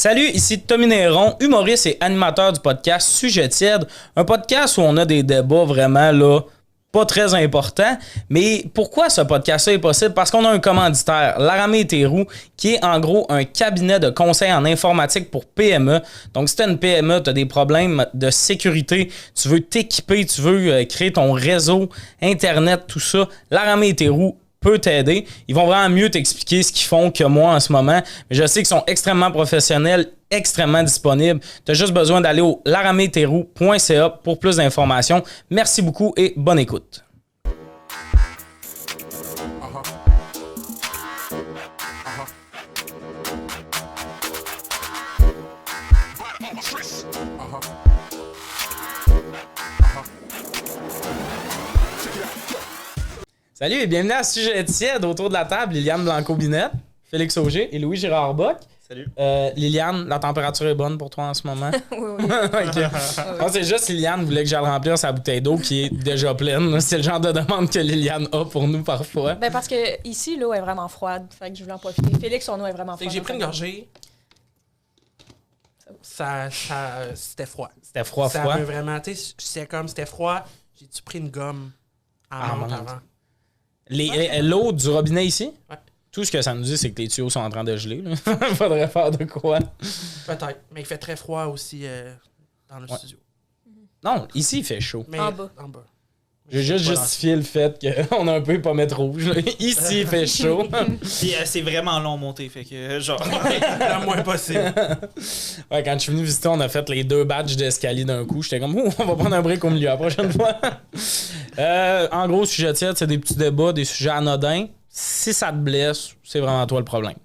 Salut, ici Tommy Néron, humoriste et animateur du podcast Sujet tiède, un podcast où on a des débats vraiment là, pas très importants. Mais pourquoi ce podcast-là est possible? Parce qu'on a un commanditaire, Laramé Théroux, qui est en gros un cabinet de conseil en informatique pour PME. Donc si tu as une PME, tu as des problèmes de sécurité, tu veux t'équiper, tu veux créer ton réseau, Internet, tout ça, Laramé Théroux peut t'aider. Ils vont vraiment mieux t'expliquer ce qu'ils font que moi en ce moment. Mais je sais qu'ils sont extrêmement professionnels, extrêmement disponibles. Tu as juste besoin d'aller au laraméthéroux.ca pour plus d'informations. Merci beaucoup et bonne écoute. Salut et bienvenue à Sujet tiède. Autour de la table, Liliane Blanco-Binette, Félix Auger et Louis-Gérard Bock. Salut. Liliane, la température est bonne pour toi en ce moment? Oui. Okay. Non, c'est juste Liliane voulait que j'aille remplir sa bouteille d'eau qui est déjà pleine. C'est le genre de demande que Liliane a pour nous parfois. Ben parce que ici, l'eau est vraiment froide. Fait que je voulais en profiter. Félix, son eau est vraiment C'est froide. que j'ai pris une gorgée. C'était froid. C'était froid. Ça veut vraiment, tu sais, c'était froid. J'ai-tu pris une gomme à menthe avant? L'eau du robinet ici? Ouais. Tout ce que ça nous dit, c'est que les tuyaux sont en train de geler. Faudrait faire de quoi? Peut-être. Mais il fait très froid aussi dans le studio. Non, ici, il fait chaud. Mais En bas. J'ai juste justifié le fait qu'on a un peu pas mettre rouge. Là. Ici, il fait chaud. Puis c'est vraiment long monté, fait que genre. Le moins possible. Ouais, quand je suis venu visiter, on a fait les 2 badges d'escalier d'un coup. J'étais comme, on va prendre un break au milieu la prochaine fois. En gros, sujet tiède, c'est des petits débats, des sujets anodins. Si ça te blesse, c'est vraiment toi le problème.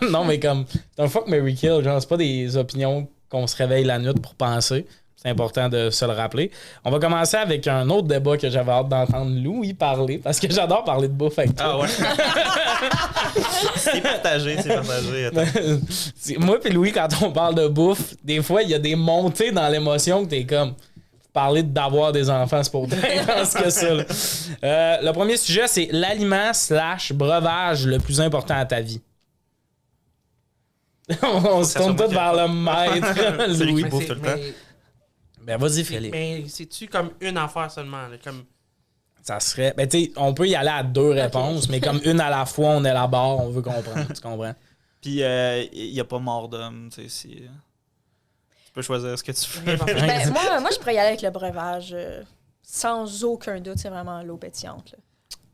Non, mais comme, c'est un fuck Mary Kill. Genre, c'est pas des opinions qu'on se réveille la nuit pour penser. C'est important de se le rappeler. On va commencer avec un autre débat que j'avais hâte d'entendre Louis parler, parce que j'adore parler de bouffe avec toi. Ah ouais. c'est partagé. Moi et Louis, quand on parle de bouffe, des fois, il y a des montées dans l'émotion que t'es comme... Parler d'avoir des enfants, c'est pas autant intense que ça. Le premier sujet, c'est l'aliment / breuvage le plus important à ta vie. on se tourne tous vers le maître, Louis. bouffe tout le temps. Ben vas-y, Félix. Mais c'est-tu comme une affaire seulement? Là, comme... Ça serait... Ben tu sais, on peut y aller à 2 réponses, mais comme une à la fois, on élabore, on veut comprendre. Tu comprends? Puis il n'y a pas mort d'homme, tu sais, si... Tu peux choisir ce que tu veux. Ben, moi, je pourrais y aller avec le breuvage. Sans aucun doute, c'est vraiment l'eau pétillante. Là.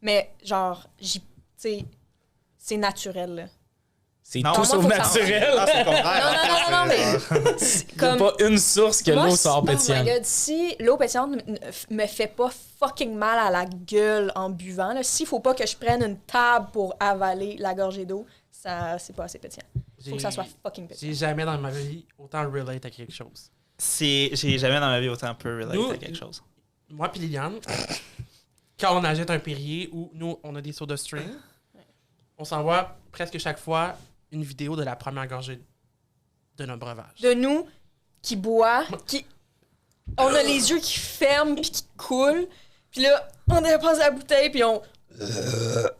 Mais genre, c'est naturel. Là. C'est Non, tout moi, sauf faut que ça naturel. Ah, c'est le contraire. Non, mais... Il n'y a pas une source que Moi, l'eau sort Oh my pétillante. God, si l'eau pétillante me fait pas fucking mal à la gueule en buvant, là, s'il faut pas que je prenne une table pour avaler la gorgée d'eau, ça, c'est pas assez pétillant. Faut que ça soit fucking pétillant. J'ai jamais dans ma vie autant relate à quelque chose. J'ai jamais dans ma vie autant peu relate Nous, à quelque chose. Moi puis Liliane, quand on achète un Perrier ou nous, on a des soda stream, on s'envoie presque chaque fois une vidéo de la première gorgée de notre breuvage. De nous qui boit, on a les yeux qui ferment puis qui coulent, puis là, on dépense la bouteille puis on...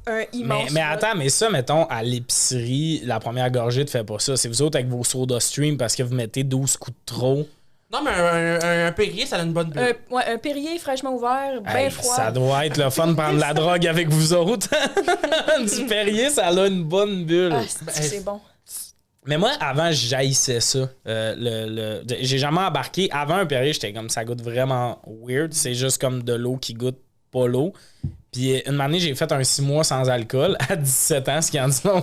un immense... Mais attends, mais ça, mettons, à l'épicerie, la première gorgée te fait pas ça. C'est vous autres avec vos soda stream parce que vous mettez 12 coups de trop. Non, mais un Perrier, ça a une bonne bulle. un Perrier fraîchement ouvert, bien Hey, froid. ça doit être le fun de prendre la drogue avec vous autres. Du Perrier, ça a une bonne bulle. Ah, c'est bon. Mais moi, avant, j'haïssais ça. J'ai jamais embarqué. Avant un Perrier, j'étais comme, ça goûte vraiment weird. C'est juste comme de l'eau qui goûte pas l'eau. Puis une année, j'ai fait un 6 mois sans alcool à 17 ans, ce qui en dit long.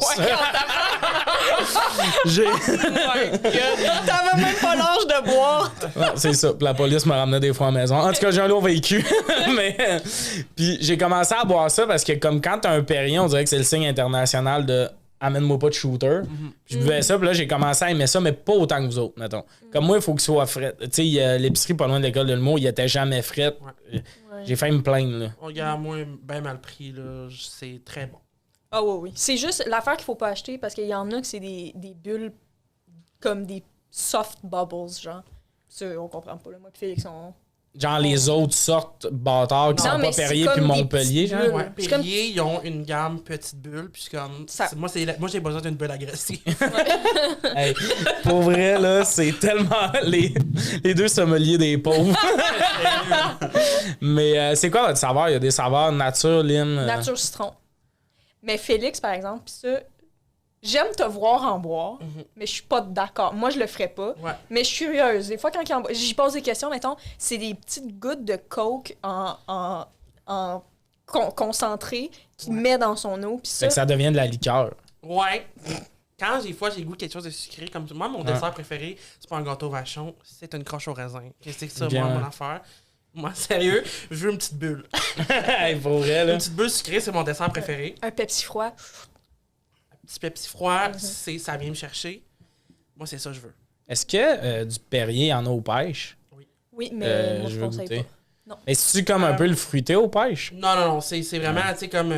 T'avais même pas l'âge de boire. Non, c'est ça. Puis la police me ramenait des fois à la maison. En tout cas, j'ai un lourd vécu. Mais puis j'ai commencé à boire ça parce que comme quand t'as un Perrier, on dirait que c'est le signe international de amène-moi pas de shooter. Puis je buvais ça, puis là j'ai commencé à aimer ça, mais pas autant que vous autres, mettons. Comme moi, il faut qu'il soit frais. Tu sais, l'épicerie pas loin de l'école de l'humour, il était jamais frais. Ouais. J'ai failli me plaindre, là. On regarde, moi, bien mal pris, là. C'est très bon. Ah oui. C'est juste l'affaire qu'il faut pas acheter parce qu'il y en a que c'est des bulles comme des soft bubbles, genre. Ça, on comprend pas. Là. Moi et Félix, Genre les autres sortes bâtards qui Non, sont mais pas c'est Perrier comme puis des Montpellier, petites genre. bulles. Ouais, C'est comme- Perrier, ils ont une gamme petite bulle, puis c'est comme. Ça- Moi, j'ai besoin d'une bulle agressive. Hey, pour vrai, là, c'est tellement les deux sommeliers des pauvres. Mais c'est quoi votre saveur? Il y a des saveurs nature, lime. Nature citron. Mais Félix, par exemple, pis ça, j'aime te voir en boire, mais je suis pas d'accord. Moi, je le ferais pas. Ouais. Mais je suis curieuse. Des fois, quand il en boit, j'y pose des questions, mettons, c'est des petites gouttes de coke concentré qu'il met dans son eau. Puis Fait ça, que ça devient de la liqueur. Ouais. Quand des fois j'ai goût de quelque chose de sucré, comme moi, mon dessert préféré, c'est pas un gâteau vachon, c'est une croche au raisin. Qu'est-ce que c'est ça, Bien. moi, mon affaire? Moi, sérieux, je veux une petite bulle. Hey, pour vrai, là. Une petite bulle sucrée, c'est mon dessert préféré. un Pepsi froid. Un petit Pepsi froid, ça vient me chercher. Moi, c'est ça que je veux. Est-ce que du Perrier, il y en a aux pêches? Oui, mais moi, je veux conseille goûter. pas. Non. Mais c'est-tu comme un peu le fruité aux pêches? Non, c'est vraiment, tu sais, comme...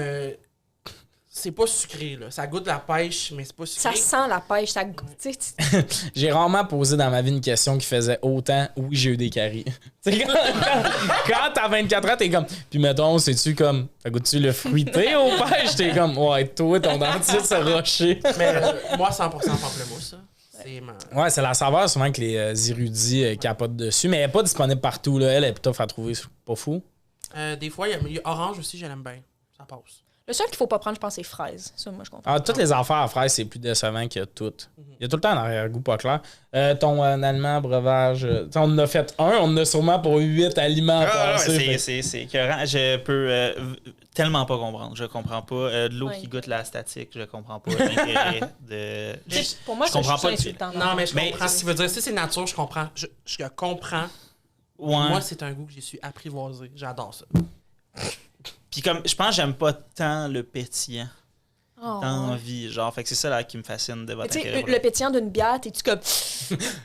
c'est pas sucré, là. Ça goûte la pêche, mais c'est pas Ça sucré. sent la pêche. Ça, tu sais, J'ai rarement posé dans ma vie une question qui faisait autant « Oui, j'ai eu des caries ». Tu sais, quand t'as 24 ans, t'es comme... Puis mettons, c'est-tu comme... Ça goûte-tu le fruité aux pêches? T'es comme... Ouais, toi, ton dentiste a roché. Mais moi, 100% pamplemousse, ça. C'est ma... Ouais, c'est la saveur souvent que les érudits capotent dessus, mais elle est pas disponible partout, là. Elle est plutôt à trouver, c'est pas fou. Des fois, il y a orange aussi, je l'aime bien. Ça passe. le seul qu'il faut pas prendre, je pense, c'est fraises. Ça, moi, je comprends. Ah, toutes les affaires à fraises, c'est plus décevant que toutes. Il y a tout le temps un arrière-goût pas clair. Ton allemand, breuvage, on en a fait un, on en a sûrement pour 8 aliments à passer. C'est écœurant. Je peux tellement pas comprendre. Je comprends pas. De l'eau Ouais. qui goûte la statique, je comprends pas l'intérêt de. Tu sais, pour moi, je ça, comprends je trouve pas ça le- insultant. Non, mais je Mais comprends. Ce qui veut dire, si c'est nature, je comprends. Je comprends. Ouais. Moi, c'est un goût que j'ai su apprivoiser. J'adore ça. Puis comme, je pense que j'aime pas tant le pétillant. Oh. Tant envie, genre. Fait que c'est ça là qui me fascine de Mais votre tu sais, intérêt. le pétillant d'une bière, t'es-tu comme.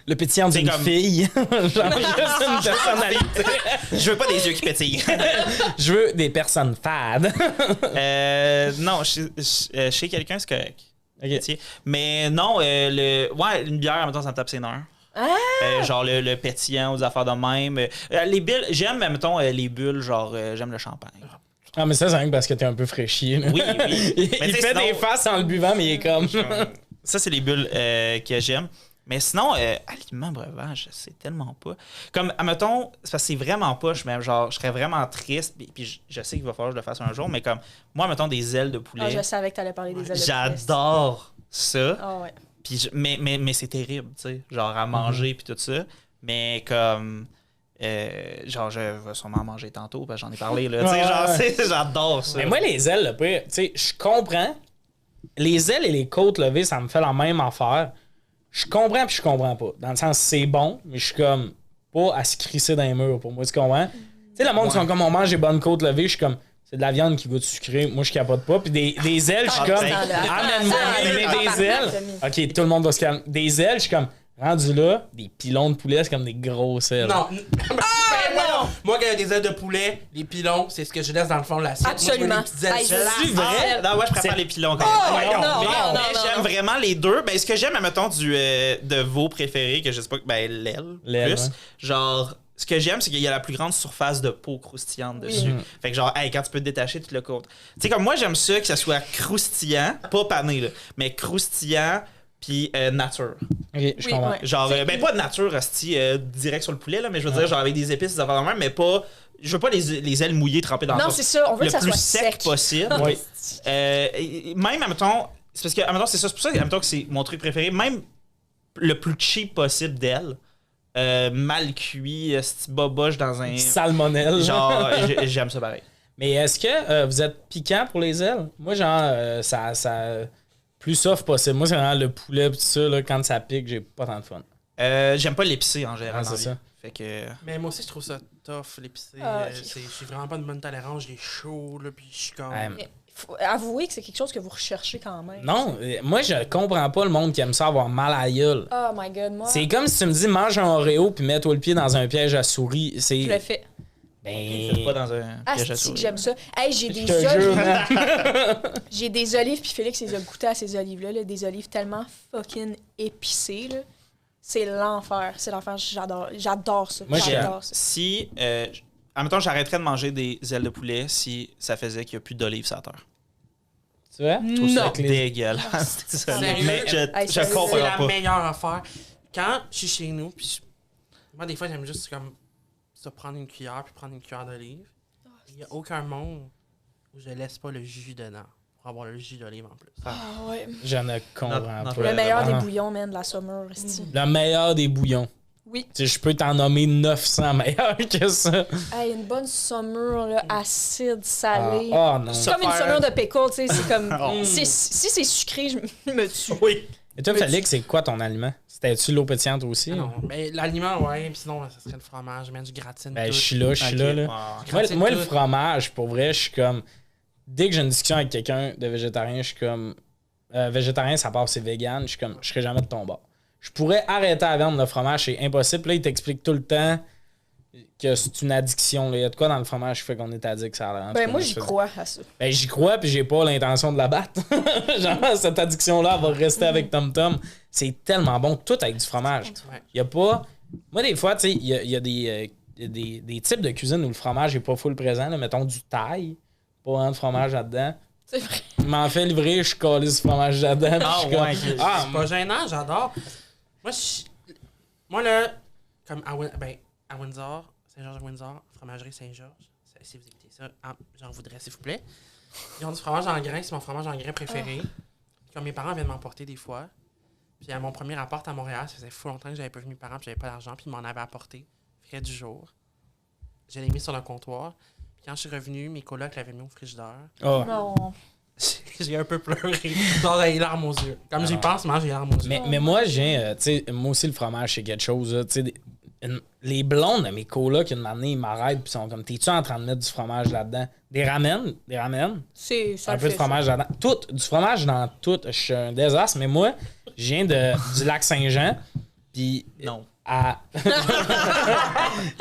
Le pétillant C'est d'une comme- fille. Genre, juste une personnalité. Je veux pas des yeux qui pétillent. Je veux des personnes fades. Non, chez quelqu'un, c'est correct. Ok. Pétiller. Mais non, une bière, en même temps, ça me tape ses nerfs. Ah! Genre le pétillant aux affaires de même. Les bulles, j'aime, mettons, les bulles, genre, j'aime le champagne. Ah, mais ça, c'est rien que parce que t'es un peu fraîchier. là. Oui, oui. Il, Mais il tu sais, fait sinon- des faces en le buvant, mais il est comme. Ça, c'est les bulles que j'aime. Mais sinon, aliment, breuvage, c'est tellement pas. Comme, admettons, c'est parce que c'est vraiment poche, mais genre, je serais vraiment triste. Puis je sais qu'il va falloir que je le fasse un jour, mais comme, moi, mettons, des ailes de poulet. Ah, je savais que t'allais parler des ailes de poulet. J'adore ça. Ah ouais. Puis mais c'est terrible, tu sais, genre à manger puis tout ça. Mais comme genre je vais sûrement manger tantôt parce que j'en ai parlé là, tu sais, Ouais, genre ouais. j'adore ça. Mais moi, les ailes, le pire, tu sais, je comprends. Les ailes et les côtes levées, ça me fait la même affaire. Je comprends puis je comprends pas. Dans le sens, c'est bon, mais je suis comme pas à se crisser dans les murs pour moi, tu comprends? Tu sais, le monde qui sont comme on mange des bonnes côtes levées, je suis comme. C'est de la viande qui goûte sucré. Moi, je capote pas. Puis des ailes, je suis comme. Amène-moi des ailes. OK, tout le monde va se calmer. Des ailes, je suis comme. Rendu là, des pilons de poulet, c'est comme des grosses ailes. Non. Moi, quand il y a des ailes de poulet, les pilons, c'est ce que je laisse dans le fond de l'assiette. Absolument. Moi, je veux des petites ailes. Hey, C'est vrai? Non, ouais, je préfère C'est- les pilons quand même. Oh, Ouais, non, mais non, non, j'aime non. vraiment les deux. Ben, ce que j'aime, mettons, de vos préférés, que je sais pas, ben, l'aile. L'aile, Plus. ouais. Genre, ce que j'aime, c'est qu'il y a la plus grande surface de peau croustillante dessus. Fait que genre, hey, quand tu peux te détacher, tu le côte. Tu sais, comme moi, j'aime ça, que ça soit croustillant, pas pané, là, mais croustillant, puis nature. OK, je comprends. ouais. Genre, ben pas de nature, hostie, direct sur le poulet, là, mais je veux dire, genre avec des épices, des affaires de même, mais pas. Je veux pas les ailes mouillées trempées dans Non, la sauce. c'est ça. On veut Le que ça plus soit sec sec. possible. Oui. Même, admettons, c'est parce que, admettons, c'est ça, c'est pour ça admettons, que c'est mon truc préféré, même le plus cheap possible d'elle, mal cuit, esti boboche dans un. Salmonelle. Genre, j'aime ça pareil. Mais est-ce que vous êtes piquant pour les ailes? Moi, genre, ça plus soft possible. Moi, c'est vraiment le poulet et tout ça, là, quand ça pique, j'ai pas tant de fun. J'aime pas l'épicé en général. Ah, dans c'est la ça. vie. Fait que. Mais moi aussi, je trouve ça tough, l'épicé. Ah, ok. Je suis vraiment pas de bonne tolérance. J'ai chaud, là, puis je suis comme. Ouais, Mais faut avouer que c'est quelque chose que vous recherchez quand même. Non, moi, je comprends pas le monde qui aime ça avoir mal à la gueule. Oh my god, moi, C'est comme si tu me dis mange un Oreo puis mets-toi le pied dans un piège à souris. C'est. je le fais. Faites pas Ben. dans un Ah, piège à c'est que souris. j'aime ça. Hey, j'ai Je des te jure, olives. man. J'ai des olives, puis Félix les a goûté à ces olives-là, là, des olives tellement fucking épicées, là. C'est l'enfer. C'est l'enfer. J'adore ça. Moi, j'adore ça. si... admettons, j'arrêterais de manger des ailes de poulet si ça faisait qu'il n'y a plus d'olives sur la terre. Tu vois? Je trouve ça Non. dégueulasse. Sérieux? Mais je sérieux? comprends C'est la pas. meilleure affaire. Quand je suis chez nous, puis moi, des fois, j'aime juste comme ça, prendre une cuillère puis prendre une cuillère d'olive. Il n'y a aucun monde où je laisse pas le jus dedans pour avoir le jus d'olive en plus. Ah ouais. Je ne comprends Non, pas. Le meilleur des Ah. bouillons, man, de la summer. esti. Le meilleur des bouillons. Oui. Tu sais, je peux t'en nommer 900 meilleurs que ça. Hey, une bonne summer, là, acide, salée. Oh non. C'est comme une faire- summer de pickle, tu sais. C'est comme. Oh. Si c'est sucré, je me tue. Oui. Et toi, Félix, c'est quoi ton aliment? C'était-tu l'eau pétillante aussi? Ah non, mais l'aliment, ouais, puis sinon, ça serait le fromage, même du gratine. Ben, tout. je suis là. Ok. Là. Ouais. Moi, le tout. fromage, pour vrai, je suis comme... Dès que j'ai une discussion avec quelqu'un de végétarien, je suis comme... végétarien, ça part, c'est vegan. Je suis comme, je serai jamais de ton bord. Je pourrais arrêter la viande, le fromage, c'est impossible. Là, il t'explique tout le temps que c'est une addiction. Là. Il y a de quoi dans le fromage qui fait qu'on est addict, ça a l'air. En tout Ben, cas, moi, je j'y fais- crois à ça. Ben, j'y crois, puis j'ai pas l'intention de la battre. Genre, cette addiction-là, elle va rester avec Tom Tom. C'est tellement bon, tout avec du fromage. Ouais. Il y a pas... Moi, des fois, tu sais, il y a des types de cuisine où le fromage est pas full présent. Là. Mettons du thaï, pas vraiment de fromage là-dedans. C'est vrai. Il m'en fait livrer, je colle du fromage là-dedans. Ah, je suis comme, ouais, ok. ah, C'est pas gênant, j'adore. Moi, là, comme à Windsor, Saint-Georges-de-Windsor, fromagerie Saint-Georges, si vous écoutez ça, j'en voudrais, s'il vous plaît. Ils ont du fromage en grains, c'est mon fromage en grains préféré. Comme mes parents viennent m'emporter des fois. Puis à mon premier appart à Montréal, ça faisait fou longtemps que j'avais pas vu mes parents, puis j'avais pas d'argent, puis ils m'en avaient apporté. Frais du jour. Je l'ai mis sur le comptoir. Puis quand je suis revenu, mes colocs l'avaient mis au frigidaire. oh. Non. J'ai un peu pleuré. Genre, j'ai les larmes aux yeux. Comme j'y pense, moi, j'ai les larmes aux yeux. Mais moi, tu sais, moi aussi, le fromage, c'est quelque chose. Là, tu sais, les blondes de mes colocs, une année, ils m'arrêtent, puis sont comme, t'es-tu en train de mettre du fromage là-dedans? Des ramen, C'est ça. un le peu de fait, fromage là-dedans. Tout, du fromage dans tout. Je suis un désastre, mais moi, je viens du lac Saint-Jean, puis Non. à...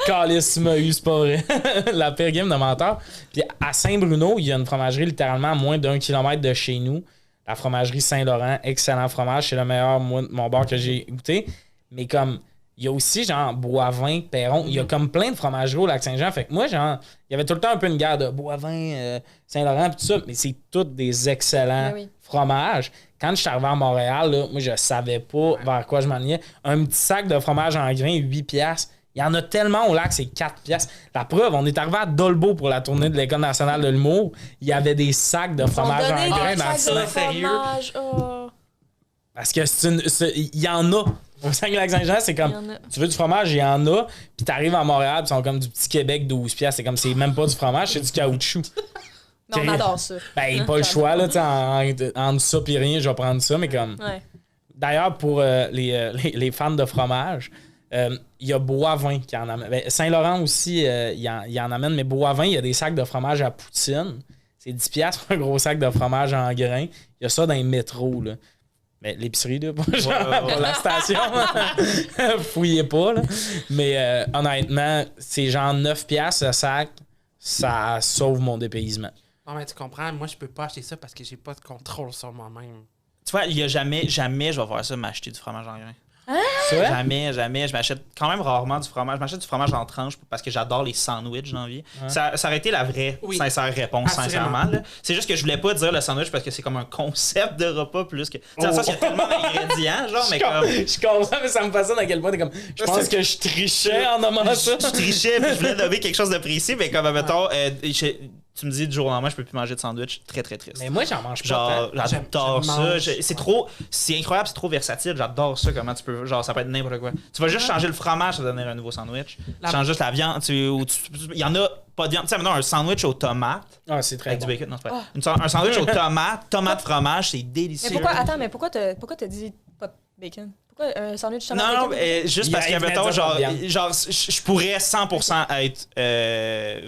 Calice, tu m'as eu, c'est pas vrai. La pire game de menteur. Puis à Saint-Bruno, il y a une fromagerie littéralement à moins d'1 kilomètre de chez nous. La fromagerie Saint-Laurent, excellent fromage. C'est le meilleur, mon bar que j'ai goûté. Mais comme, il y a aussi genre Boivin, Perron. Il y a comme plein de fromageries au Lac-Saint-Jean. Fait que moi, genre, il y avait tout le temps un peu une guerre de Boivin, Saint-Laurent, pis tout ça. Mais c'est tous des excellents Ben oui. fromages. Quand je suis arrivé à Montréal, là, moi, je savais pas vers quoi je m'enlignais. Un petit sac de fromage en grains, 8 piastres. Il y en a tellement au lac, c'est 4 piastres. La preuve, on est arrivé à Dolbeau pour la tournée de l'École nationale de l'humour. Il y avait des sacs de fromage en grains dans le sac. sérieux? Parce que il y en a. Au Saguenay-Lac-Saint-Jean, c'est comme, Il y en a. tu veux du fromage, il y en a. Puis t'arrives à Montréal, puis ils sont comme du petit Québec, 12 piastres. C'est comme, c'est même pas du fromage, c'est du caoutchouc. Mais on adore ça. Ben, pas le choix, là, tu sais, entre ça pis rien, je vais prendre ça, mais comme... Ouais. D'ailleurs, pour les fans de fromage, il y a Boivin qui en amène. Ben, Saint-Laurent aussi, il en amène, mais Boivin, il y a des sacs de fromage à poutine. C'est 10 piastres un gros sac de fromage en grains. Il y a ça dans les métros, là. Mais l'épicerie, là, pas genre pas la station. Fouillez pas, là. Mais honnêtement, c'est genre 9 piastres ce sac. Ça sauve mon dépaysement. Non, mais tu comprends, moi, je peux pas acheter ça parce que j'ai pas de contrôle sur moi-même. Tu vois, il y a jamais je vais faire ça, m'acheter du fromage en grains. C'est vrai? Jamais. Je m'achète quand même rarement du fromage. Je m'achète du fromage en tranches parce que j'adore les sandwichs dans la vie. Ça aurait été la vraie, sincère réponse, Assurément. sincèrement. Là. C'est juste que je voulais pas dire le sandwich parce que c'est comme un concept de repas plus que. Tu sais, dans le sens qu'il y a tellement d'ingrédients, genre, mais comme. Je comprends, mais ça me fascine à quel point t'es comme. Je pense que je trichais en nommant ça. Je trichais puis je voulais nommer quelque chose de précis, mais comme, mettons, tu me dis du jour au lendemain, je peux plus manger de sandwich. Très, très triste. Mais moi, j'en mange pas. Genre, tant. j'adore j'aime ça. mange. C'est incroyable, c'est trop versatile. J'adore ça. Comment tu peux. Genre, ça peut être n'importe quoi. Tu vas juste changer le fromage, ça va donner un nouveau sandwich. Tu changes juste la viande. Il y en a pas de viande. Tu sais, maintenant, un sandwich aux tomates Ah, c'est très avec bon. du bacon. Non, c'est pas vrai. Un sandwich aux tomates, tomate fromage, c'est délicieux. Mais pourquoi t'as dit pas de bacon? Pourquoi un sandwich tomate Non, bacon? juste Il parce y que, a mettons, pas de genre, viande. je pourrais 100% être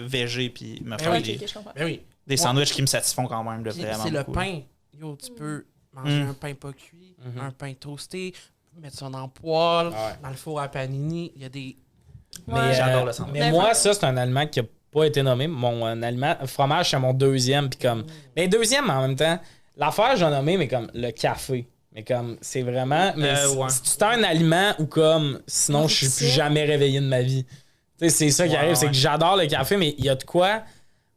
végé puis me faire Ok, des, je comprends. Ben oui. des sandwichs qui me satisfont quand même de Puis vraiment c'est le beaucoup. pain. Yo, tu peux manger un pain pas cuit, un pain toasté, mettre ça dans le poêle, Ouais. dans le four à panini. Il y a des. Mais, J'adore le sandwich. Mais moi, ça, c'est un aliment qui a pas été nommé. Mon aliment, fromage, c'est mon deuxième. Puis comme. Mais deuxième, en même temps, l'affaire, j'ai nommé, mais comme le café. Mais comme, c'est vraiment... Mais ouais. si tu t'as un aliment ou comme... Sinon, je suis plus jamais réveillé de ma vie. Tu sais, c'est ça qui arrive, c'est que j'adore le café, mais il y a de quoi...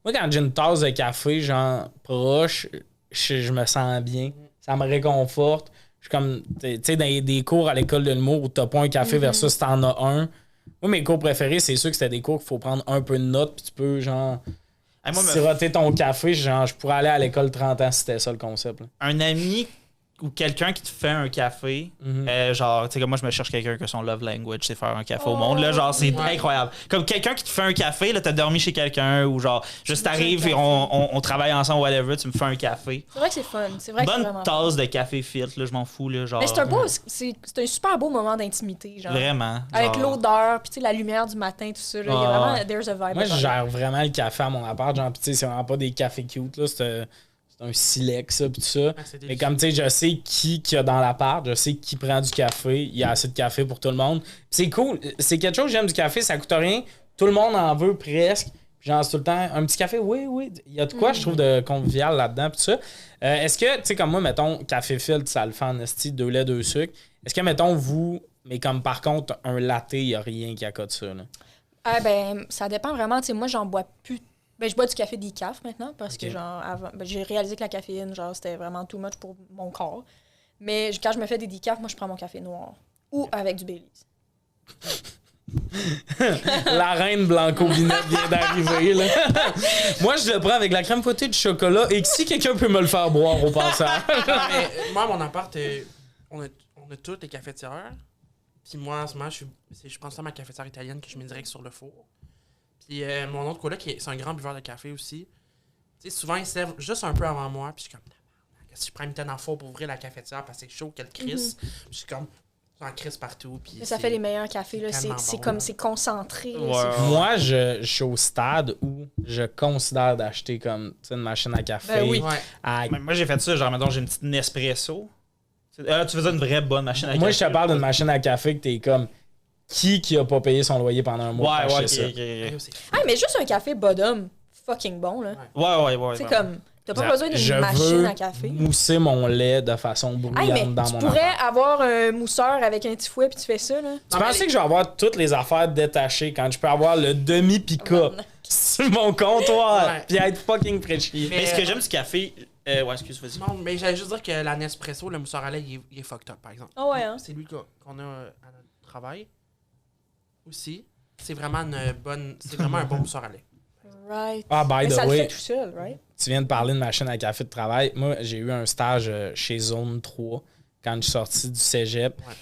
Moi, quand j'ai une tasse de café, genre, proche, je me sens bien. Ça me réconforte. Je suis comme... Tu sais, dans des cours à l'école de l'humour où t'as pas un café versus t'en as un. Moi, mes cours préférés, c'est sûr que c'était des cours qu'il faut prendre un peu de notes, puis tu peux, genre... siroter ton café, genre, je pourrais aller à l'école 30 ans si c'était ça le concept. Là. Un ami ou quelqu'un qui te fait un café, genre, tu sais, comme moi, je me cherche quelqu'un que son love language, c'est faire un café au monde, là, genre, c'est incroyable. Comme quelqu'un qui te fait un café, là, t'as dormi chez quelqu'un, ou genre, juste t'arrives et on travaille ensemble, whatever, tu me fais un café. C'est vrai que c'est fun. C'est vrai que c'est vraiment bonne tasse de café filtre, là, je m'en fous, là, genre. Mais c'est un super beau moment d'intimité, genre. Vraiment. Avec genre... l'odeur, puis tu sais, la lumière du matin, tout ça, là, il y a vraiment, there's a vibe. Moi, je gère vraiment le café à mon appart, genre, pis tu sais, c'est vraiment pas des cafés cute, là, c'est un silex, ça, pis tout ça. Mais comme, tu sais, je sais qui a dans l'appart, je sais qui prend du café, il y a assez de café pour tout le monde. Pis c'est cool, c'est quelque chose, j'aime du café, ça coûte rien, tout le monde en veut presque. Puis genre, c'est tout le temps, un petit café, oui, il y a de quoi, je trouve, de convivial là-dedans, pis tout ça. Est-ce que, tu sais, comme moi, mettons, café filtre, ça le fait en esti, 2 laits, 2 sucres. Est-ce que, mettons, vous, mais comme par contre, un latte, il y a rien qui accote ça, là? Ben, ça dépend vraiment, tu sais, moi, j'en bois plus. Ben, je bois du café décaf maintenant parce que, genre, avant, ben, j'ai réalisé que la caféine, genre, c'était vraiment too much pour mon corps. Mais quand je me fais des décafs, moi, je prends mon café noir ou avec du Baileys. La reine Blanco-Vinette vient d'arriver, là. Moi, je le prends avec la crème fouettée de chocolat et si quelqu'un peut me le faire boire au passage. Moi, à mon appart, on a toutes les cafetières. Puis moi, en ce moment, je prends ça à ma cafetière italienne que je mets direct sur le four. Puis mon autre coloc, c'est un grand buveur de café aussi. Tu sais, souvent, il se lève juste un peu avant moi. Puis je suis comme, si je prends une mitaine en four pour ouvrir la cafetière parce que c'est chaud qu'elle crisse. Puis je suis comme, j'en crisse partout. Puis mais ça fait les meilleurs cafés, là. C'est comme, c'est concentré. Ouais. Moi, je suis au stade où je considère d'acheter comme une machine à café. Ben oui. Moi, j'ai fait ça, genre, mettons, j'ai une petite Nespresso. Tu faisais une vraie bonne machine à café. Moi, je te parle d'une machine à café que t'es comme... Qui a pas payé son loyer pendant un mois pour acheter ça? Ah, mais juste un café bottom, fucking bon, là. Ouais. C'est comme, t'as pas besoin d'une machine à café. Mousser mon lait de façon bruyante dans mon appart. Tu pourrais avoir un mousseur avec un petit fouet puis tu fais ça, là. Tu pensais que je vais avoir toutes les affaires détachées quand je peux avoir le demi-pick-up sur mon comptoir puis être fucking près de chier? Mais ce que j'aime du café... excuse-moi. Non, mais j'allais juste dire que la Nespresso, le mousseur à lait, il est fucked up, par exemple. Ah ouais, hein? C'est lui qu'on a à notre travail. Aussi, c'est vraiment un bon mousseur à lait. Right. Ah, by mais the ça way, le fait tout seul, right? tu viens de parler de machine à café de travail. Moi, j'ai eu un stage chez Zone 3 quand je suis sorti du cégep. Ouais.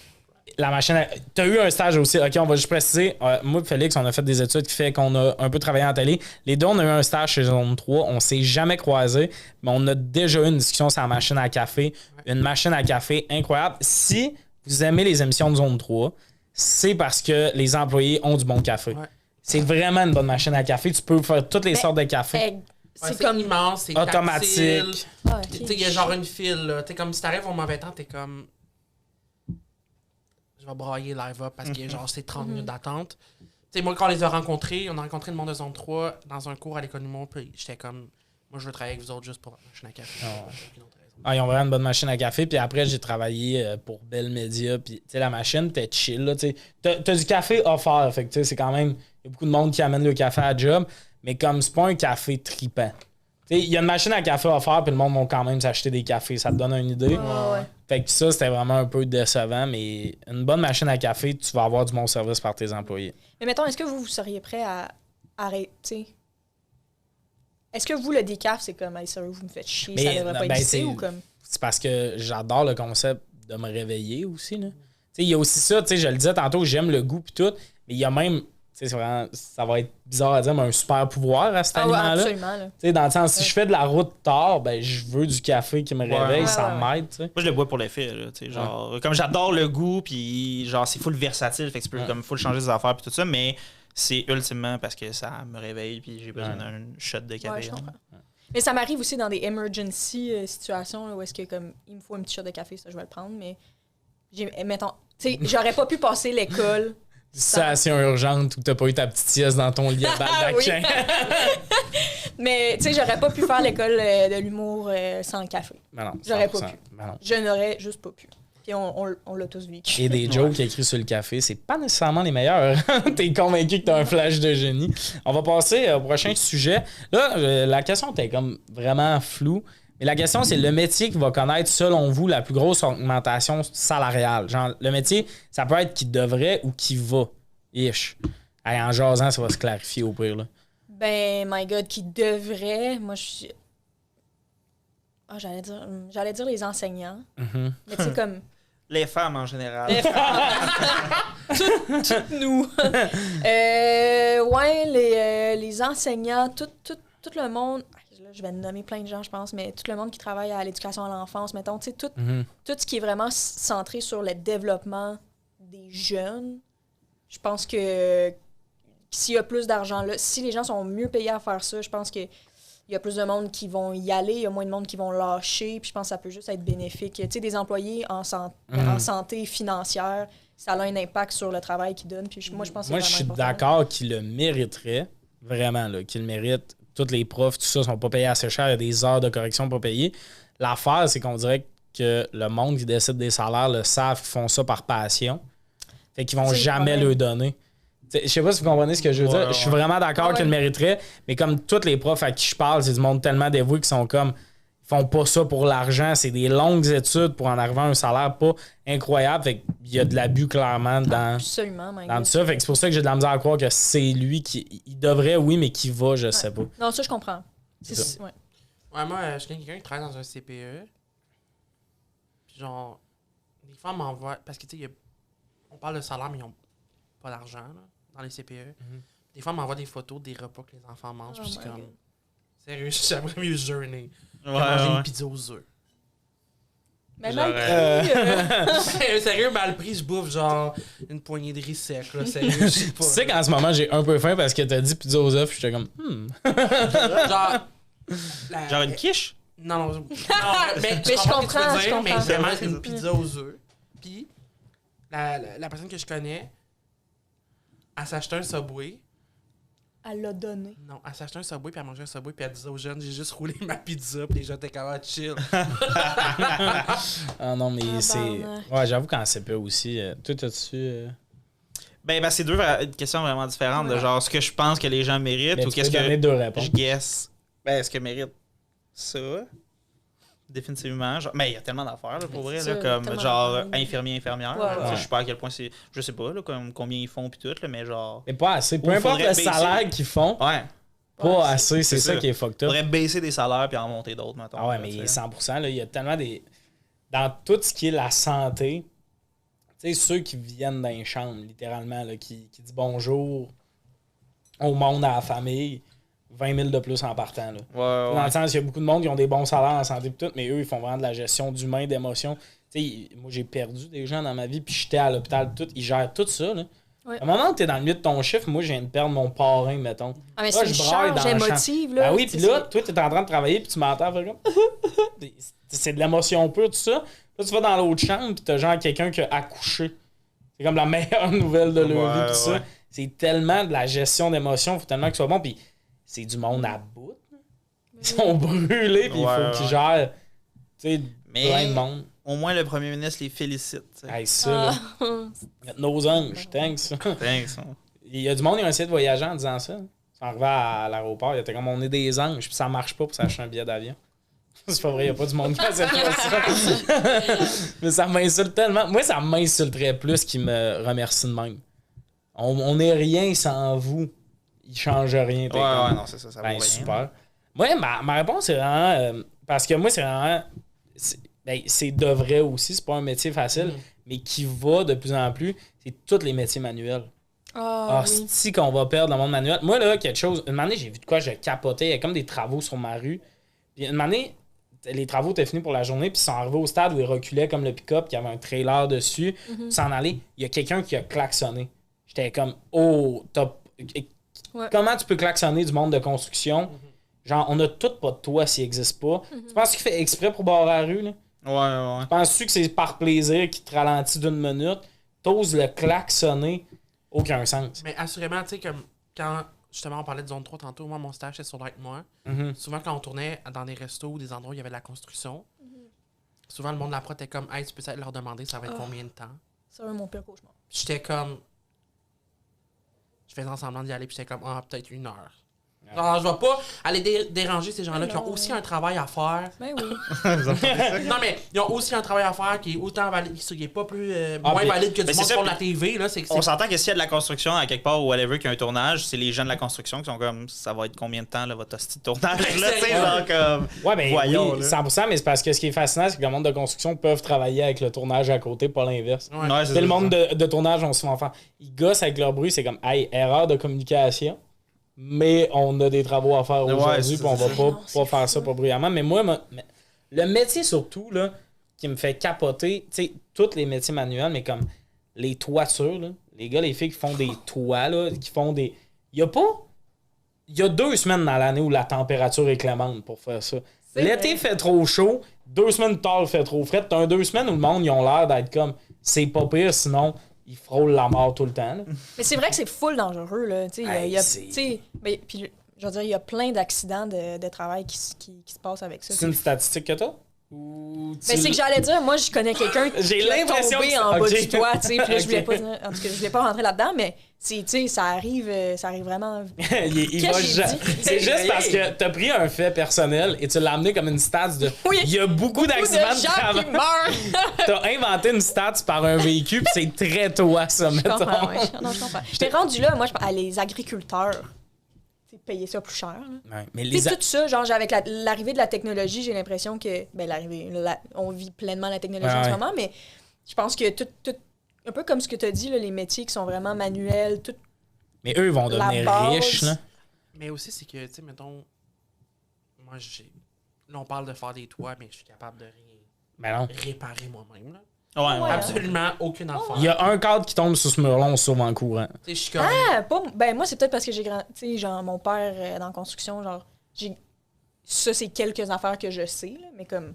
La machine à... T'as eu un stage aussi. OK, on va juste préciser. Moi et Félix, on a fait des études qui fait qu'on a un peu travaillé en télé. Les deux, on a eu un stage chez Zone 3. On s'est jamais croisés, mais on a déjà eu une discussion sur la machine à café. Ouais. Une machine à café incroyable. Si vous aimez les émissions de Zone 3, c'est parce que les employés ont du bon café. Ouais. C'est vraiment une bonne machine à café. Tu peux faire toutes les sortes de café. C'est comme immense, c'est automatique. Tu sais, il y a genre une file, là. T'es comme si t'arrives au mauvais temps, t'es comme... Je vais brailler live up parce que genre c'est 30 minutes d'attente. Tu sais, moi, quand on les a rencontrés, on a rencontré le monde de Zone 3 dans un cours à l'école du monde, puis j'étais comme... Moi, je veux travailler avec vous autres juste pour la machine à café. Ils ont vraiment une bonne machine à café. Puis après, j'ai travaillé pour Bell Media. Puis, tu sais, la machine, t'es chill, là. T'as du café offert. Fait que, tu sais, c'est quand même... Il y a beaucoup de monde qui amène le café à job. Mais comme c'est pas un café tripant. Tu sais, il y a une machine à café offert, puis le monde va quand même s'acheter des cafés. Ça te donne une idée. Ouais. Fait que ça, c'était vraiment un peu décevant. Mais une bonne machine à café, tu vas avoir du bon service par tes employés. Mais mettons, est-ce que vous seriez prêt à arrêter? Est-ce que vous, le décaf, c'est comme, hey, sérieux, vous me faites chier, mais, ça devrait pas exister ou comme? C'est parce que j'adore le concept de me réveiller aussi, là. Tu sais, il y a aussi ça, tu sais, je le disais tantôt, j'aime le goût pis tout, mais il y a même, tu sais, c'est vraiment, ça va être bizarre à dire, mais un super pouvoir à cet aliment-là. Ouais, absolument, là. Tu sais, dans le sens, si je fais de la route tard, ben, je veux du café qui me réveille, ça m'aide, tu sais. Moi, je le bois pour l'effet, là, tu sais, genre, comme j'adore le goût, puis genre, c'est full versatile, fait que tu peux comme full changer des affaires pis tout ça, mais c'est ultimement parce que ça me réveille puis j'ai besoin d'un shot de café. Ouais, mais ça m'arrive aussi dans des emergency situations là, où est-ce que comme il me faut un petit shot de café, ça je vais le prendre, mais mettons, tu sais, j'aurais pas pu passer l'école. Situation urgente où t'as pas eu ta petite sieste dans ton lit à baldaquin. Mais, tu sais, j'aurais pas pu faire l'école de l'humour sans le café. Ben non, J'aurais pas 100%. pu. Ben non. Je n'aurais juste pas pu. Puis on l'a tous vécu. Et des jokes écrits sur le café, c'est pas nécessairement les meilleurs. T'es convaincu que t'as un flash de génie. On va passer au prochain sujet. Là, la question était comme vraiment floue. Mais la question, c'est le métier qui va connaître, selon vous, la plus grosse augmentation salariale. Genre, le métier, ça peut être qui devrait ou qui va. Ish. Allez, en jasant, ça va se clarifier au pire. Là. Ben, my God, qui devrait... Moi, je suis... Ah, j'allais dire les enseignants. Mm-hmm. Mais tu sais, comme... Les femmes en général. Toutes nous. Les enseignants, tout le monde... Là, je vais nommer plein de gens, je pense, mais tout le monde qui travaille à l'éducation à l'enfance, mettons, tu sais, tout ce qui est vraiment centré sur le développement des jeunes, je pense que s'il y a plus d'argent là, si les gens sont mieux payés à faire ça, je pense qu'il y a plus de monde qui vont y aller, il y a moins de monde qui vont lâcher, puis je pense que ça peut juste être bénéfique. Tu sais, des employés en santé financière, ça a un impact sur le travail qu'ils donnent, puis moi, je pense que c'est Moi, je suis important. d'accord qu'ils le mériteraient, vraiment, là, qu'ils le méritent. Tous les profs, tout ça, sont pas payés assez cher, il y a des heures de correction pas payées. L'affaire, c'est qu'on dirait que le monde qui décide des salaires le savent qu'ils font ça par passion. Fait qu'ils vont C'est le jamais problème. le donner. Je sais pas si vous comprenez ce que je veux dire. Je suis vraiment d'accord qu'ils le mériteraient, mais comme tous les profs à qui je parle, c'est du monde tellement dévoué qui sont comme... Ils font pas ça pour l'argent. C'est des longues études pour en arriver à un salaire pas incroyable. Fait qu'il y a de l'abus clairement dans Absolument, my tout God. ça. Fait que c'est pour ça que j'ai de la misère à croire que c'est lui qui... Il devrait, oui, mais qui va, je sais pas. Non, ça, je comprends. ça. Ouais. Ouais, moi, je connais quelqu'un qui travaille dans un CPE. Puis genre, des fois, on m'envoie... Parce que, tu sais, on parle de salaire, mais ils n'ont pas d'argent, là, dans les CPE. Des fois, on m'envoie des photos des repas que les enfants mangent. Oh Puis c'est my comme... God. Sérieux, j'aimerais mieux jeûner. Ouais, Manger ouais. une pizza aux œufs. Mais Genre, là, Sérieux, mal pris, je bouffe genre une poignée de riz sec, là. Sérieux, je sais pas. Tu sais qu'en ce moment, j'ai un peu faim parce que t'as dit pizza aux œufs. J'étais comme, Genre... Genre une quiche? Non, mais je comprends, ce que tu veux je dire, mais comprends. vraiment C'est une ça. pizza aux œufs. Puis, la personne que je connais, elle s'achetait un Subway. elle l'a donné. Non, elle s'achetait un Subway, puis elle mangeait un Subway, puis elle disait aux jeunes, j'ai juste roulé ma pizza, puis les gens étaient comme, ah, chill. ah non, mais Ah, c'est. barnac. Ouais, j'avoue qu'en CPE aussi. Toi, t'as-tu. Ben, c'est deux questions vraiment différentes. De genre, ce que je pense que les gens méritent Mais ou tu qu'est-ce peux donner que deux réponses. je guess. Ben, est-ce que mérite ça? Définitivement. Genre, mais il y a tellement d'affaires, là, pour vrai. C'est Là, ça, comme tellement genre d'affaires. infirmier, infirmière. Ouais, là. Tu sais, ouais. Je sais pas à quel point c'est. Je sais pas là, comme, combien ils font puis tout, là, mais genre. Mais pas assez. Peu Ou importe faudrait le baisser. salaire qu'ils font, Ouais. pas assez. C'est ça ça. qui est fucked up. Faudrait baisser des salaires puis en monter d'autres, mettons. Ah ouais, là, mais tu sais. 100%, là, il y a tellement des. Dans tout ce qui est la santé, tu sais, ceux qui viennent d'un chambre, littéralement, là, qui disent bonjour au monde, à la famille, 20 000 de plus en partant. Là. Ouais, Dans ouais. le sens, il y a beaucoup de monde qui ont des bons salaires en santé et tout, mais eux, ils font vraiment de la gestion d'humain, d'émotions. Tu sais, moi, j'ai perdu des gens dans ma vie, puis j'étais à l'hôpital, tout. Ils gèrent tout ça. Là. Ouais. À un moment où tu es dans le milieu de ton chiffre, moi, je viens de perdre mon parrain, mettons. Ah, mais Là, c'est une je braille charge dans le champ. émotive, là. Ben oui, puis Tu sais, là, toi, tu es en train de travailler, puis tu m'entends faire comme. C'est de l'émotion pure, tout ça. Là, tu vas dans l'autre chambre, puis t'as genre quelqu'un qui a accouché. C'est comme la meilleure nouvelle de leur Ouais, vie, tout ça. ouais. C'est tellement de la gestion d'émotions, faut tellement que ce soit bon, puis c'est du monde à bout. là. Ils sont brûlés, puis il Ouais, faut qu'ils ouais. gèrent, tu sais, Mais- plein de monde. Au moins, le premier ministre les félicite. tu sais. Hey, ça, là. Ah. Nos anges, thanks. Thanks. Il y a du monde qui a essayé de voyager en disant ça. Ils sont arrivés à l'aéroport, il était comme on est des anges, puis ça marche pas pour s'acheter un billet d'avion. C'est pas vrai, il n'y a pas du monde qui a cette ça. Mais ça m'insulte tellement. Moi, ça m'insulterait plus qu'ils me remercient de même. On est rien sans vous. Il change rien. T'es Ouais, comme, ouais, non, c'est ça. Ça vaut ben, rien. super. Moi, ma réponse, c'est vraiment. Parce que moi, c'est vraiment. C'est de vrai aussi, c'est pas un métier facile, mais qui va de plus en plus, c'est tous les métiers manuels. Ah, Ah, oui. c'est qu'on va perdre le monde manuel. Moi, là, quelque chose. Une année, j'ai vu de quoi je capotais. Il y a comme des travaux sur ma rue. Puis une année, les travaux étaient finis pour la journée, puis ils sont arrivés au stade où ils reculaient comme le pick-up, qui avait un trailer dessus. Puis s'en aller, il y a quelqu'un qui a klaxonné. J'étais comme, oh, top. Ouais. Comment tu peux klaxonner du monde de construction? Genre, on a tout pas de toit s'il n'existe pas. Tu penses qu'il fait exprès pour barrer la rue, là? Ouais. Penses-tu que c'est par plaisir qu'il te ralentit d'une minute? T'oses le klaxonner? Aucun sens. Mais assurément, tu sais, comme quand justement, on parlait de zone 3 tantôt. Moi, mon stage, c'était sur Light-moi. Souvent, quand on tournait dans des restos ou des endroits où il y avait de la construction, souvent, le monde de la prod était comme, hey, tu peux leur demander, ça va être combien de temps? C'est mon pire cauchemar. J'étais comme. Je faisais semblant d'y aller, puis j'étais comme, peut-être 1 heure. Alors, je vais pas aller déranger ces gens-là qui ont aussi un travail à faire. Ben oui. Non, mais ils ont aussi un travail à faire qui est autant valide, qui est pas plus moins valide que du monde sur la TV. Là. On s'entend que s'il y a de la construction à quelque part ou whatever qu'il y a un tournage, c'est les gens de la construction qui sont comme ça va être combien de temps là, votre hostie de tournage là, tu sais, genre comme. Ouais, ben voyons, oui, là. 100%, mais c'est parce que ce qui est fascinant, c'est que le monde de construction peuvent travailler avec le tournage à côté, pas l'inverse. Ouais, C'est le monde de tournage, on se souvent faire. Ils gossent avec leur bruit, c'est comme, hey, erreur de communication. Mais on a des travaux à faire aujourd'hui, puis on va pas faire ça pas bruyamment. Mais moi, le métier surtout, là, qui me fait capoter, tu sais, tous les métiers manuels, mais comme les toitures, là, les gars, les filles qui font des toits, là, qui font des... Il y a 2 semaines dans l'année où la température est clémente pour faire ça. L'été fait trop chaud, 2 semaines plus tard, il fait trop frais. T'as 2 semaines où le monde, ils ont l'air d'être comme, c'est pas pire, sinon... Ils frôlent la mort tout le temps. Là. Mais c'est vrai que c'est full dangereux. Là. Puis, je veux dire, il y a plein d'accidents de travail qui se passent avec ça. C'est une statistique que t'as? C'est que j'allais dire, moi, je connais quelqu'un qui est tombé en bas du toit. Puis là, je voulais pas rentrer là-dedans, mais ça arrive vraiment. C'est juste parce que t'as pris un fait personnel et tu l'as amené comme une stat de. Oui, il y a beaucoup d'accidents de travail. Qui meurent. T'as inventé une stat par un véhicule, puis c'est très toi, ça, mettons. Je comprends. J'étais rendu là, moi, les agriculteurs. Payer ça plus cher. Ouais, mais tout ça, genre, avec l'arrivée de la technologie, j'ai l'impression que... on vit pleinement la technologie en ce moment, mais je pense que tout un peu comme ce que tu as dit, là, les métiers qui sont vraiment manuels, tout... Mais eux, ils vont devenir riches, là. Mais aussi, c'est que, tu sais, mettons... Moi, là, on parle de faire des toits, mais je suis capable de rien réparer moi-même, là. Ouais. Absolument aucune affaire. Il y a un cadre qui tombe sur ce mur-là, on se sauve en courant. Je suis comme... moi, c'est peut-être parce que j'ai grand... Tu sais, genre, mon père dans la construction, genre, ça, c'est quelques affaires que je sais, là, mais comme...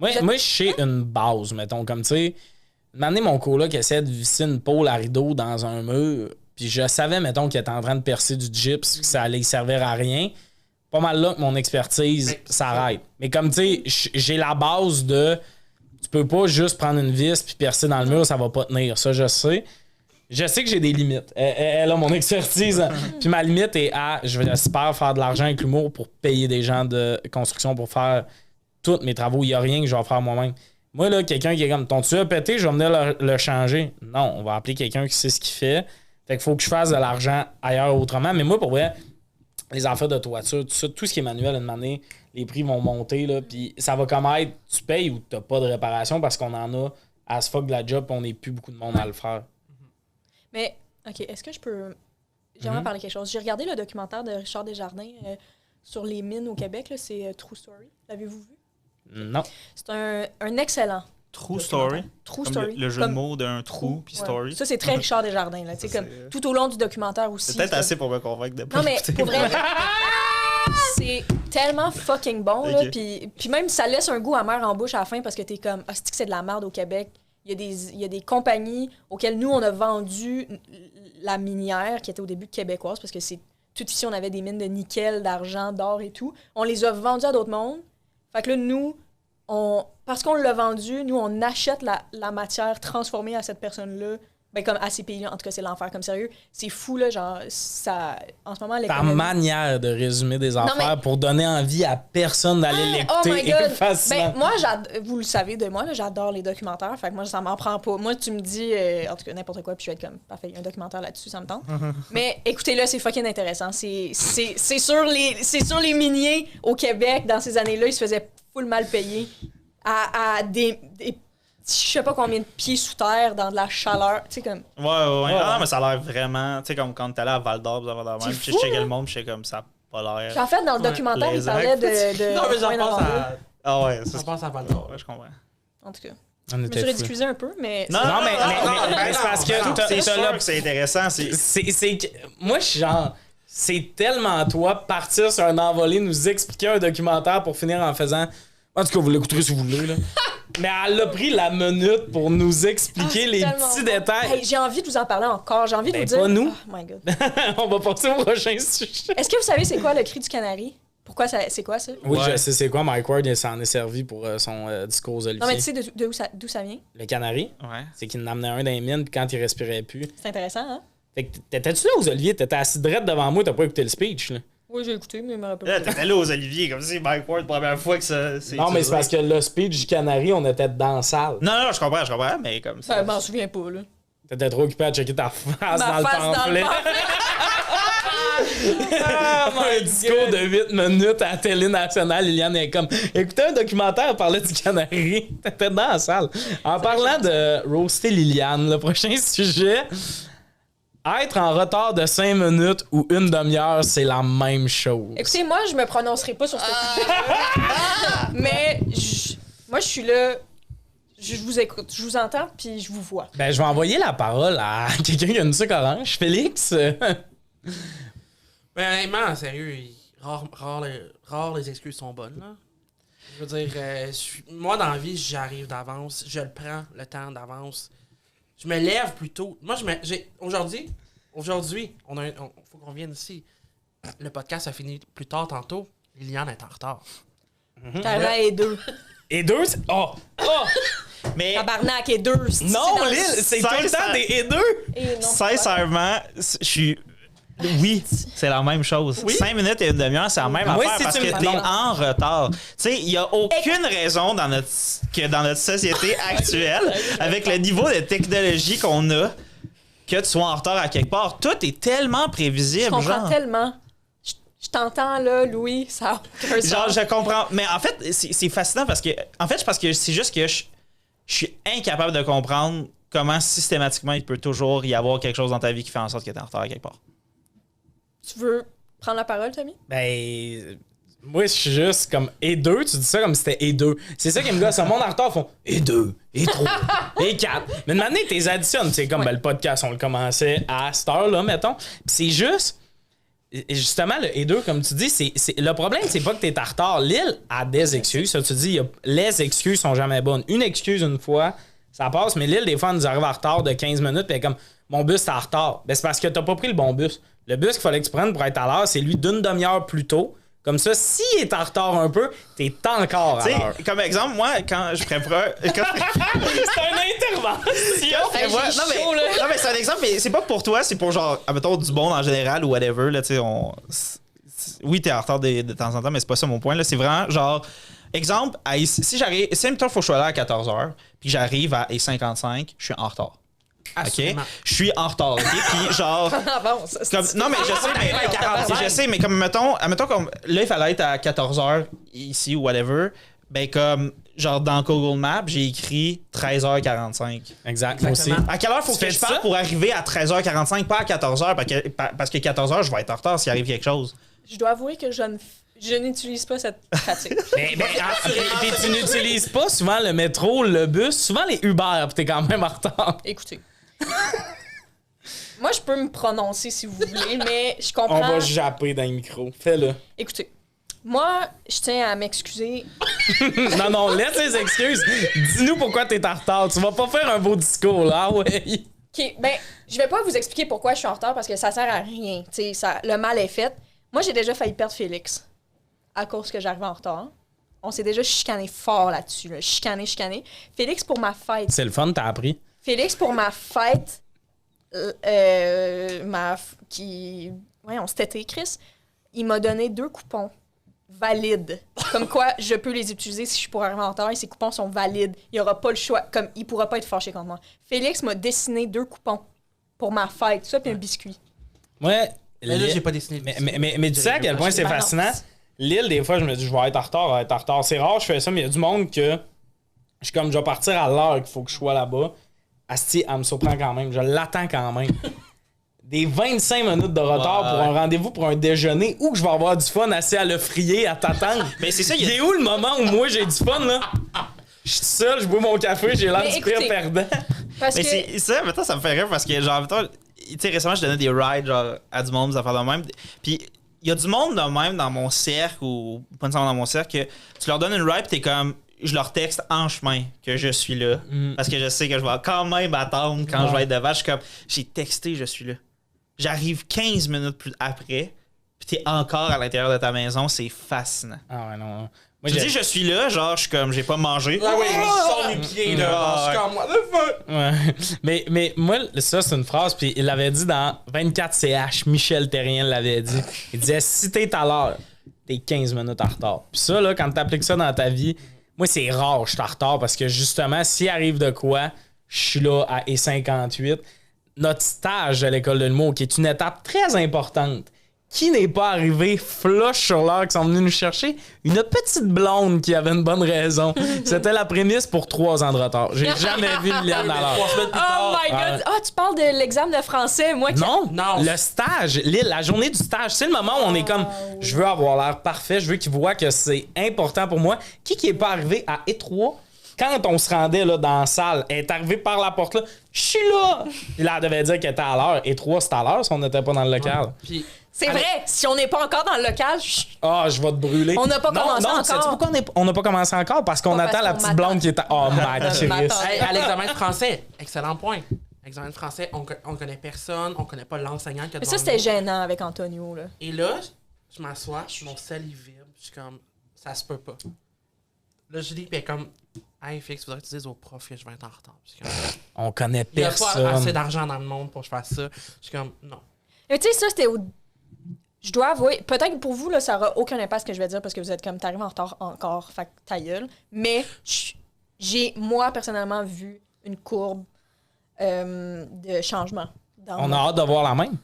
Moi, je sais une base, mettons, comme, tu sais, m'amener mon coloc qui essaie de visser une pôle à rideau dans un mur, puis je savais, mettons, qu'il était en train de percer du gyps, que ça allait servir à rien. Pas mal là que mon expertise s'arrête. Mais comme, tu sais, j'ai la base de... Tu peux pas juste prendre une vis puis percer dans le mur, ça va pas tenir. Ça, je sais. Je sais que j'ai des limites. Elle a mon expertise. Puis ma limite est je vais espérer faire de l'argent avec l'humour pour payer des gens de construction pour faire tous mes travaux. Il y a rien que je vais faire moi-même. Moi, là, quelqu'un qui est comme, ton tuyau a pété, je vais venir le changer. Non, on va appeler quelqu'un qui sait ce qu'il fait. Fait qu'il faut que je fasse de l'argent ailleurs autrement. Mais moi, pour vrai, les affaires de toiture, tout ça, tout ce qui est manuel, une année, les prix vont monter, là, puis ça va comme être, tu payes ou t'as pas de réparation parce qu'on en a à ce fuck de la job, on n'est plus beaucoup de monde à le faire. Mais, OK, est-ce que je peux... J'aimerais parler quelque chose. J'ai regardé le documentaire de Richard Desjardins sur les mines au Québec, là, c'est True Story. L'avez-vous vu? Non. C'est un excellent. True Story. True comme Story. Le jeu de mots d'un trou puis story. Ça, c'est très Richard Desjardins. Là. Comme, tout au long du documentaire aussi. C'est peut-être assez pour me convaincre de pas Non, mais écouter. pour vrai, c'est tellement fucking bon. Là, puis même, ça laisse un goût amer en bouche à la fin parce que t'es comme, c'est de la merde au Québec. Il y a des compagnies auxquelles nous, on a vendu la minière qui était au début québécoise parce que c'est tout ici, on avait des mines de nickel, d'argent, d'or et tout. On les a vendues à d'autres mondes. Fait que là, nous, parce qu'on l'a vendu, nous, on achète la matière transformée à cette personne-là. Ben, comme à ces pays, en tout cas, c'est l'enfer. Comme sérieux, c'est fou, là, genre, ça... En ce moment, Ta manière de résumer des affaires pour donner envie à personne d'aller l'écouter est facilement. Ben, moi, vous le savez de moi, là, j'adore les documentaires. Fait que moi, ça m'en prend pas. Moi, tu me dis, en tout cas, n'importe quoi, puis je vais être comme, parfait, il y a un documentaire là-dessus, ça me tente. Mais écoutez-le, c'est fucking intéressant. C'est sur les miniers au Québec, dans ces années-là, ils se faisaient full mal payer à des je sais pas combien de pieds sous terre dans de la chaleur, tu sais comme. Ouais. Ah, mais ça a l'air vraiment, tu sais comme quand t'allais à Val d'Or, vous avez de même, je checkais le monde, je sais comme ça a pas l'air. En fait, dans le documentaire, il parlait de non, mais j'en pense à. Ah ouais, ça. Je pense à Val d'Or. Ouais, je comprends. En tout cas. Je me suis ridiculisé un peu, mais. Non, mais c'est parce que c'est sûr que c'est intéressant. Moi, je suis genre. C'est tellement toi partir sur un envolé, nous expliquer un documentaire pour finir en faisant. En tout cas, vous l'écouterez si vous voulez, là. Mais elle a pris la minute pour nous expliquer les petits détails. Hey, j'ai envie de vous en parler encore. J'ai envie de Ben, vous dire. pas nous. Oh my God. On va passer au prochain sujet. Est-ce que vous savez c'est quoi le cri du canari? Pourquoi c'est quoi ça? Oui, Ouais. je sais c'est quoi. Mike Ward, il s'en est servi pour son discours aux Olivier. Non, mais tu sais d'où ça vient? Le canari, Ouais. c'est qu'il en amenait un dans les mines, puis quand il respirait plus. C'est intéressant, hein? Fait que t'étais-tu là aux Olivier? T'étais assis direct devant moi, t'as pas écouté le speech, là. Oui, j'ai écouté, mais je me rappelle Là, pas. t'étais là aux Olivier, comme si Mike Ward, première fois que ça. Non, mais c'est parce que le speech du canari, on était dans la salle. Non, je comprends, mais comme ça. Ben, je m'en souviens pas, là. T'étais trop occupé à checker ta face Ma dans face le dans le pamphlet. pamphlet. Un discours de 8 minutes à la télé nationale. Liliane est comme, écoutez un documentaire, parlait du canari. T'étais dans la salle. En parlant de roaster Liliane, le prochain sujet, être en retard de 5 minutes ou une demi-heure, c'est la même chose. Écoutez, moi, je me prononcerai pas sur ce sujet-là. Mais moi, je suis là. Je vous écoute, je vous entends, puis je vous vois. Ben, je vais envoyer la parole à quelqu'un qui a une sucre orange. Félix? Mais honnêtement, sérieux, rare les excuses sont bonnes, là. Je veux dire, moi, dans la vie, j'arrive d'avance. Je le prends, le temps d'avance. Je me lève plus tôt. Moi, aujourd'hui, faut qu'on vienne ici. Le podcast a fini plus tard tantôt. Liliane est en retard. T'as là et deux. Et deux? Oh! Oh! Mais Tabarnak et deux. Non, Lille, c'est tout le temps des et deux! Et non, c'est pas. sincèrement, je suis. Oui, c'est la même chose. 5 minutes et une demi-heure, c'est la même Moi, affaire si parce tu que me- t'es non. en retard. Tu sais, il n'y a aucune raison dans notre société actuelle, avec le niveau de technologie qu'on a, que tu sois en retard à quelque part. Tout est tellement Je prévisible. comprends genre. tellement. Je t'entends là, Louis, ça a aucun sens. Genre, je comprends. Mais en fait, c'est fascinant parce que. En fait, parce que c'est juste que je suis incapable de comprendre comment systématiquement il peut toujours y avoir quelque chose dans ta vie qui fait en sorte que t'es en retard à quelque part. Tu veux prendre la parole, Tommy? Ben, moi, je suis juste comme et deux. Tu dis ça comme si c'était et deux. C'est ça qui me gosse. Le monde en retard font et deux, et trois, et quatre. Mais de manière, t'es additionnes. C'est comme ben, le podcast, on le commençait à cette heure-là, mettons. Puis c'est juste. Justement, le et deux, comme tu dis, le problème, c'est pas que t'es en retard. Lille a des excuses. Ça, tu dis, les excuses sont jamais bonnes. Une excuse une fois, ça passe, mais Lille, des fois, elle nous arrive en retard de 15 minutes, puis elle est comme, mon bus, t'es en retard. Ben, c'est parce que t'as pas pris le bon bus. Le bus qu'il fallait que tu prennes pour être à l'heure, c'est lui d'une demi-heure plus tôt. Comme ça, s'il est en retard un peu, t'es encore à Tu l'heure. sais, comme exemple, moi, quand je prépare. C'est un intervention! Hey, Ouais, j'ai non, mais, chaud, là. non, mais c'est un exemple, mais c'est pas pour toi, c'est pour genre, admettons, du monde en général ou whatever. Là, tu sais, oui, t'es en retard de temps en temps, mais c'est pas ça mon point. Là, c'est vraiment genre, exemple, si j'arrive, si mettons, faut que je sois là à 14h, puis j'arrive à 8h55, je suis en retard. OK? Assurément. Je suis en retard. OK? Puis genre. Avance. Comme, non, mais je sais, mais comme, mettons comme, là, il fallait être à 14h ici ou whatever. Ben, comme, genre, dans Google Maps, j'ai écrit 13h45. Exact, moi aussi. Exactement. À quelle heure faut Tu que fais je ça? parte pour arriver à 13h45, pas à 14h, parce que 14h, je vais être en retard s'il arrive quelque chose. Je dois avouer que je n'utilise pas cette pratique. Puis tu n'utilises pas souvent le métro, le bus, souvent les Uber, puis t'es quand même en retard. Écoutez. Moi, je peux me prononcer si vous voulez, mais je On comprends. va japper dans le micro. Fais-le. Écoutez. Moi, je tiens à m'excuser. Non, laisse les excuses. Dis-nous pourquoi t'es en retard. Tu vas pas faire un beau discours, là. Ah ouais. OK, ben, je vais pas vous expliquer pourquoi je suis en retard parce que ça sert à rien. Tu sais, le mal est fait. Moi, j'ai déjà failli perdre Félix à cause que j'arrivais en retard. On s'est déjà chicané fort là-dessus. Là. Chicané. Félix, pour ma fête. C'est le fun, t'as appris. Félix, pour ma fête, on cet été, Chris, il m'a donné 2 coupons valides. Comme quoi, je peux les utiliser si je pourrais arriver en retard et ces coupons sont valides. Il n'y aura pas le choix. Comme, il ne pourra pas être fâché contre moi. Félix m'a dessiné 2 coupons pour ma fête. Ça, puis un biscuit. Ouais. Mais là, j'ai pas dessiné. Mais tu sais à quel point c'est Balance. fascinant? Lille, des fois, je me dis, je vais être en retard, C'est rare, je fais ça, mais il y a du monde que je suis comme, je vais partir à l'heure qu'il faut que je sois là-bas. Asti, elle me surprend quand même. Je l'attends quand même. Des 25 minutes de retard Ouais. pour un rendez-vous pour un déjeuner où je vais avoir du fun assis à l'offrier à t'attendre. Mais c'est ça, Il est où le moment où moi j'ai du fun, là? Je suis seul, je bois mon café, j'ai l'air Mais du pire écoutez, perdant. Parce Mais que... c'est ça, maintenant, ça me fait rire parce que, genre, mettons, tu sais, récemment, je donnais des rides, genre, à du monde, des affaires de même. Puis, y a du monde de même dans mon cercle, ou pas nécessairement dans mon cercle, que tu leur donnes une ride, t'es comme, je leur texte en chemin que je suis là. Parce que je sais que je vais quand même attendre quand je vais être devant. Je suis comme, j'ai texté, je suis là. J'arrive 15 minutes plus après, puis t'es encore à l'intérieur de ta maison, c'est fascinant. Ah ouais, non. Moi, je dis, je suis là, genre, je suis comme, j'ai pas mangé. Ah oui, mais je sors mes pieds, là. Je suis comme, what the fuck? Ouais. Mais moi, ça, c'est une phrase, puis il l'avait dit dans 24CH. Michel Terrien l'avait dit. Il disait, si t'es à l'heure, t'es 15 minutes en retard. Puis ça, là, quand t'appliques ça dans ta vie, moi, c'est rare, je suis en retard, parce que justement, s'il arrive de quoi, je suis là à E58. Notre stage de l'école de l'humour, qui est une étape très importante, qui n'est pas arrivé flush sur l'heure qu'ils sont venus nous chercher? Une petite blonde qui avait une bonne raison. C'était la prémisse pour 3 ans de retard. J'ai jamais vu Liliane à l'heure. 3 semaines plus Oh tard. my God! Ah, tu parles de l'examen de français, moi qui... Non, Non. le stage, la journée du stage, c'est le moment où on est comme, je veux avoir l'air parfait, je veux qu'ils voient que c'est important pour moi. Qui est pas arrivé à E3? Quand on se rendait là, dans la salle, elle est arrivée par la porte là, je suis là! Puis là, elle devait dire qu'elle était à l'heure. E3, c'est à l'heure si on n'était pas dans le local. Puis, C'est vrai, si on n'est pas encore dans le local, chut, Ah, je vais te brûler. On n'a pas commencé non, encore. sais-tu pourquoi on n'a pas commencé encore? Parce qu'on Pas attend parce la qu'on petite m'attend. blonde qui est à... Oh, ma Christ. m'attend. hey, à l'examen de français, excellent point. Examen de français, on connaît personne, on connaît pas l'enseignant qui a mais devant ça, c'était nous. gênant avec Antonio, là. Et là, je m'assois, mon sel il vibre, je suis comme, ça se peut pas. Là, je dis, puis elle est comme, hey, Fix, faudrait que tu dises au prof que je vais être en retard. Je suis comme, On connaît il y a pas assez personne. d'argent dans le monde pour que je fasse ça. Je suis comme, non. Mais tu sais, ça, c'était au... Je dois avouer, peut-être que pour vous, là, ça n'aura aucun impact ce que je vais dire parce que vous êtes comme, t'arrives en retard encore, fait que ta gueule. Mais j'ai, moi, personnellement, vu une courbe de changement. On a hâte de voir la même.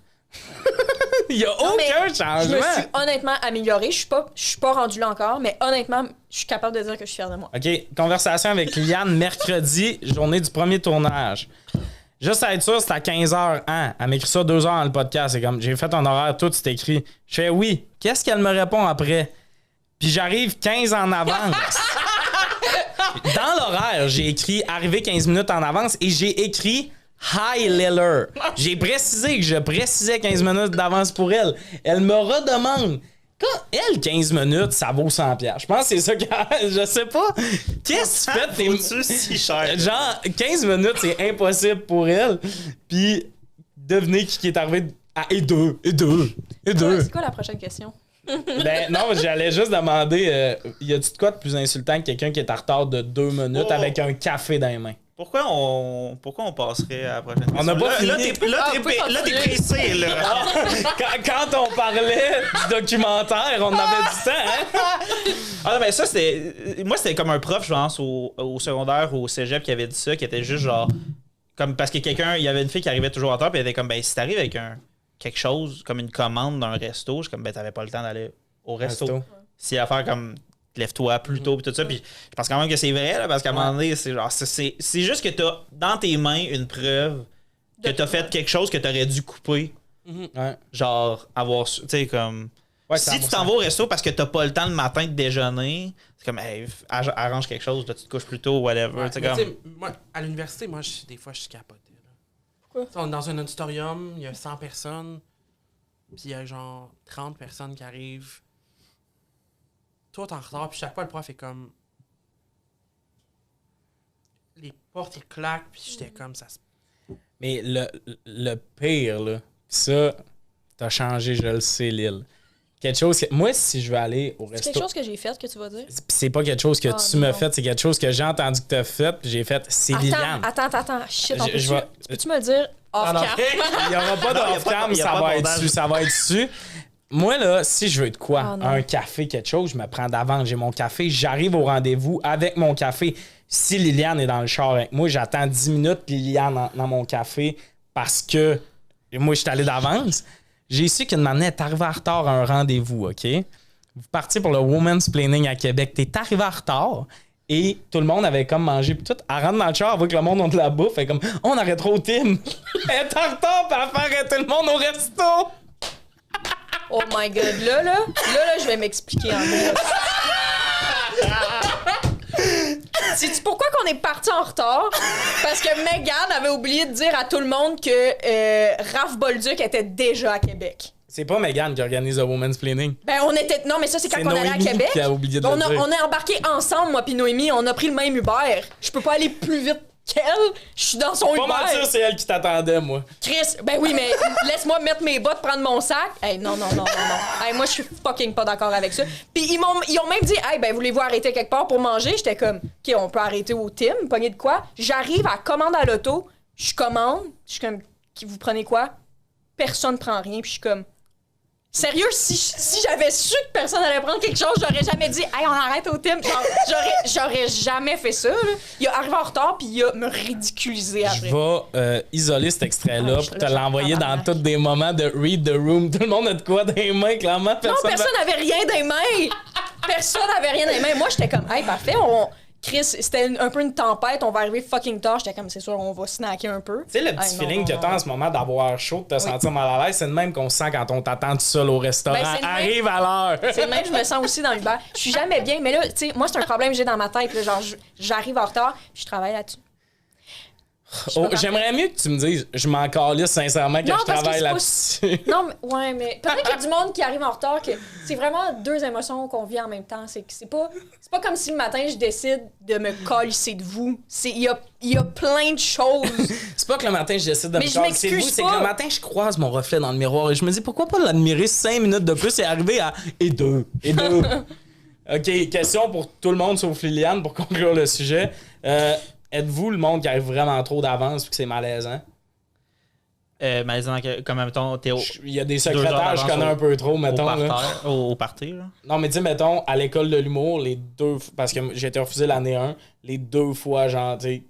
Il n'y a Non, mais aucun Je changement. me suis honnêtement améliorée. Je suis pas rendue là encore, mais honnêtement, je suis capable de dire que je suis fière de moi. OK, conversation avec Liane mercredi, journée du premier tournage. Juste à être sûr, c'est à 15h. Hein? Elle m'écrit ça 2 heures dans le podcast. C'est comme, j'ai fait un horaire, tout, c'est écrit. Je fais oui. Qu'est-ce qu'elle me répond après? Puis j'arrive 15 en avance. Dans l'horaire, j'ai écrit arriver 15 minutes en avance et j'ai écrit Hi Liller. J'ai précisé que je précisais 15 minutes d'avance pour elle. Elle me redemande. Quand elle, 15 minutes, ça vaut 100$. Je pense que c'est ça que... Je sais pas. Qu'est-ce que tu fais de tes... Faut-tu si cher? Genre, 15 minutes, c'est impossible pour elle. Puis, devinez qui est arrivé à E2. C'est quoi la prochaine question? Ben non, j'allais juste demander, y a-tu de quoi de plus insultant que quelqu'un qui est en retard de 2 minutes avec un café dans les mains? Pourquoi on passerait à la prochaine question? On n'a pas là, fini. Là, vous pouvez t'es continuer. pressé, là. Quand on parlait du documentaire, on avait du temps, hein? Ah non, mais ça, c'était... Moi, c'était comme un prof, je pense, au secondaire ou au cégep qui avait dit ça, qui était juste genre... Comme parce que il y avait une fille qui arrivait toujours en retard, puis elle était comme, ben, si t'arrives avec quelque chose, comme une commande d'un resto, je suis comme, ben, t'avais pas le temps d'aller au resto. Si à faire comme... Lève-toi plus tôt, pis tout ça. Puis je pense quand même que c'est vrai, là, parce qu'à un moment donné, c'est genre, c'est juste que t'as dans tes mains une preuve que t'as fait quelque chose que t'aurais dû couper. Ouais. Genre, avoir, tu sais, comme. Ouais, si tu t'en vas au resto parce que t'as pas le temps le matin de déjeuner, c'est comme, hey, arrange quelque chose, là, tu te couches plus tôt, whatever. Ouais, tu sais, mais comme. tu sais, moi, à l'université, des fois, je suis capoté. Là. Pourquoi? Tu sais, on est dans un auditorium, il y a 100 personnes, puis il y a genre 30 personnes qui arrivent. Toi, t'es en retard, puis chaque fois, le prof est comme... Les portes, ils claquent, puis j'étais comme ça. Mais le pire, là, ça, t'as changé, je le sais, Lille. Quelque chose que... Moi, si je veux aller au C'est resto... quelque chose que j'ai fait que tu vas dire? C'est pas quelque chose que Oh, tu m'as non. fait, c'est quelque chose que j'ai entendu que t'as fait, puis j'ai fait, c'est Liliane. Attends. Shit, Je vais- peux-tu me le dire off-cam? Il n'y aura pas Non, de off-cam, il y a ça pas va être d'abordage. dessus, ça va être dessus. Moi, là, si je veux de quoi, Oh, non. un café, quelque chose, je me prends d'avance, j'ai mon café, j'arrive au rendez-vous avec mon café. Si Liliane est dans le char avec moi, j'attends 10 minutes Liliane dans mon café parce que moi, je suis allé d'avance. J'ai su qu'une manière est arrivé en retard à un rendez-vous, OK? Vous partez pour le Women's Planning à Québec. T'es arrivé en retard et tout le monde avait comme mangé. Puis tout, elle rentre dans le char, elle voit que le monde a de la bouffe. Elle est comme, on arrête trop Tim. Elle est en retard, puis elle fait arrêter le monde au resto. Oh my God, là, je vais m'expliquer en gros. Sais-tu pourquoi qu'on est parti en retard? Parce que Megan avait oublié de dire à tout le monde que Raph Bolduc était déjà à Québec. C'est pas Megan qui organise le Women's Planning. Ben, on était. Non, mais ça, c'est quand on allait à Noémie Québec. qui a oublié de on, le a, dire. on est embarqués ensemble, moi puis Noémie. On a pris le même Uber. Je peux pas aller plus vite qu'elle. Je suis dans son Pas mal sûr, Uber. c'est elle qui t'attendait, moi. Chris, ben oui, mais laisse-moi mettre mes bottes, prendre mon sac. Hey, non. Hey, moi, je suis fucking pas d'accord avec ça. Puis ils ont même dit, hey, ben voulez-vous arrêter quelque part pour manger? J'étais comme, OK, on peut arrêter au Tim, pogner de quoi? J'arrive à commande à l'auto, je commande, je suis comme, vous prenez quoi? Personne prend rien, puis je suis comme, sérieux, si j'avais su que personne allait prendre quelque chose, j'aurais jamais dit, hey, on arrête au Tim. Genre, j'aurais jamais fait ça, là. Il a arrivé en retard, puis il a me ridiculisé après. Je vais isoler cet extrait-là pour te l'envoyer dans tous des moments de read the room. Tout le monde a de quoi dans les mains, clairement. Non, personne n'avait rien dans les mains. Personne n'avait rien dans les mains. Moi, j'étais comme, hey, parfait, Chris, c'était un peu une tempête, on va arriver fucking tard. J'étais comme, c'est sûr, on va snacker un peu. Tu sais, le petit feeling que t'as en ce moment d'avoir chaud, de te sentir mal à l'aise, c'est le même qu'on se sent quand on t'attend tout seul au restaurant. Ben, c'est le même. Arrive à l'heure! C'est le même, je me sens aussi dans l'Uber. Je suis jamais bien, mais là, tu sais, moi, c'est un problème que j'ai dans ma tête. Là, genre, j'arrive en retard, puis je travaille là-dessus. Oh, j'aimerais mieux que tu me dises, je m'en calisse sincèrement que Non, je parce que travaille c'est là-dessus. Non, mais ouais, mais peut-être qu'il y a du monde qui arrive en retard, que c'est vraiment deux émotions qu'on vit en même temps. C'est pas comme si le matin, je décide de me calisser de vous. Il y a plein de choses. C'est pas que le matin, je décide de Mais me je calisser de vous, m'excuse c'est que pas. le matin, je croise mon reflet dans le miroir et je me dis, pourquoi pas l'admirer 5 minutes de plus et arriver à et deux. OK, question pour tout le monde sauf Liliane pour conclure le sujet. Êtes-vous le monde qui arrive vraiment trop d'avance et que c'est malaisant? Malaisant, comme mettons, Théo. Il y a des 2 heures secrétaires, je d'avance connais un peu trop, mettons. Là. Au party, là. Non, mais dis, mettons, à l'école de l'humour, les 2... Parce que j'ai été refusé l'année 1, les 2 fois, genre, tu sais,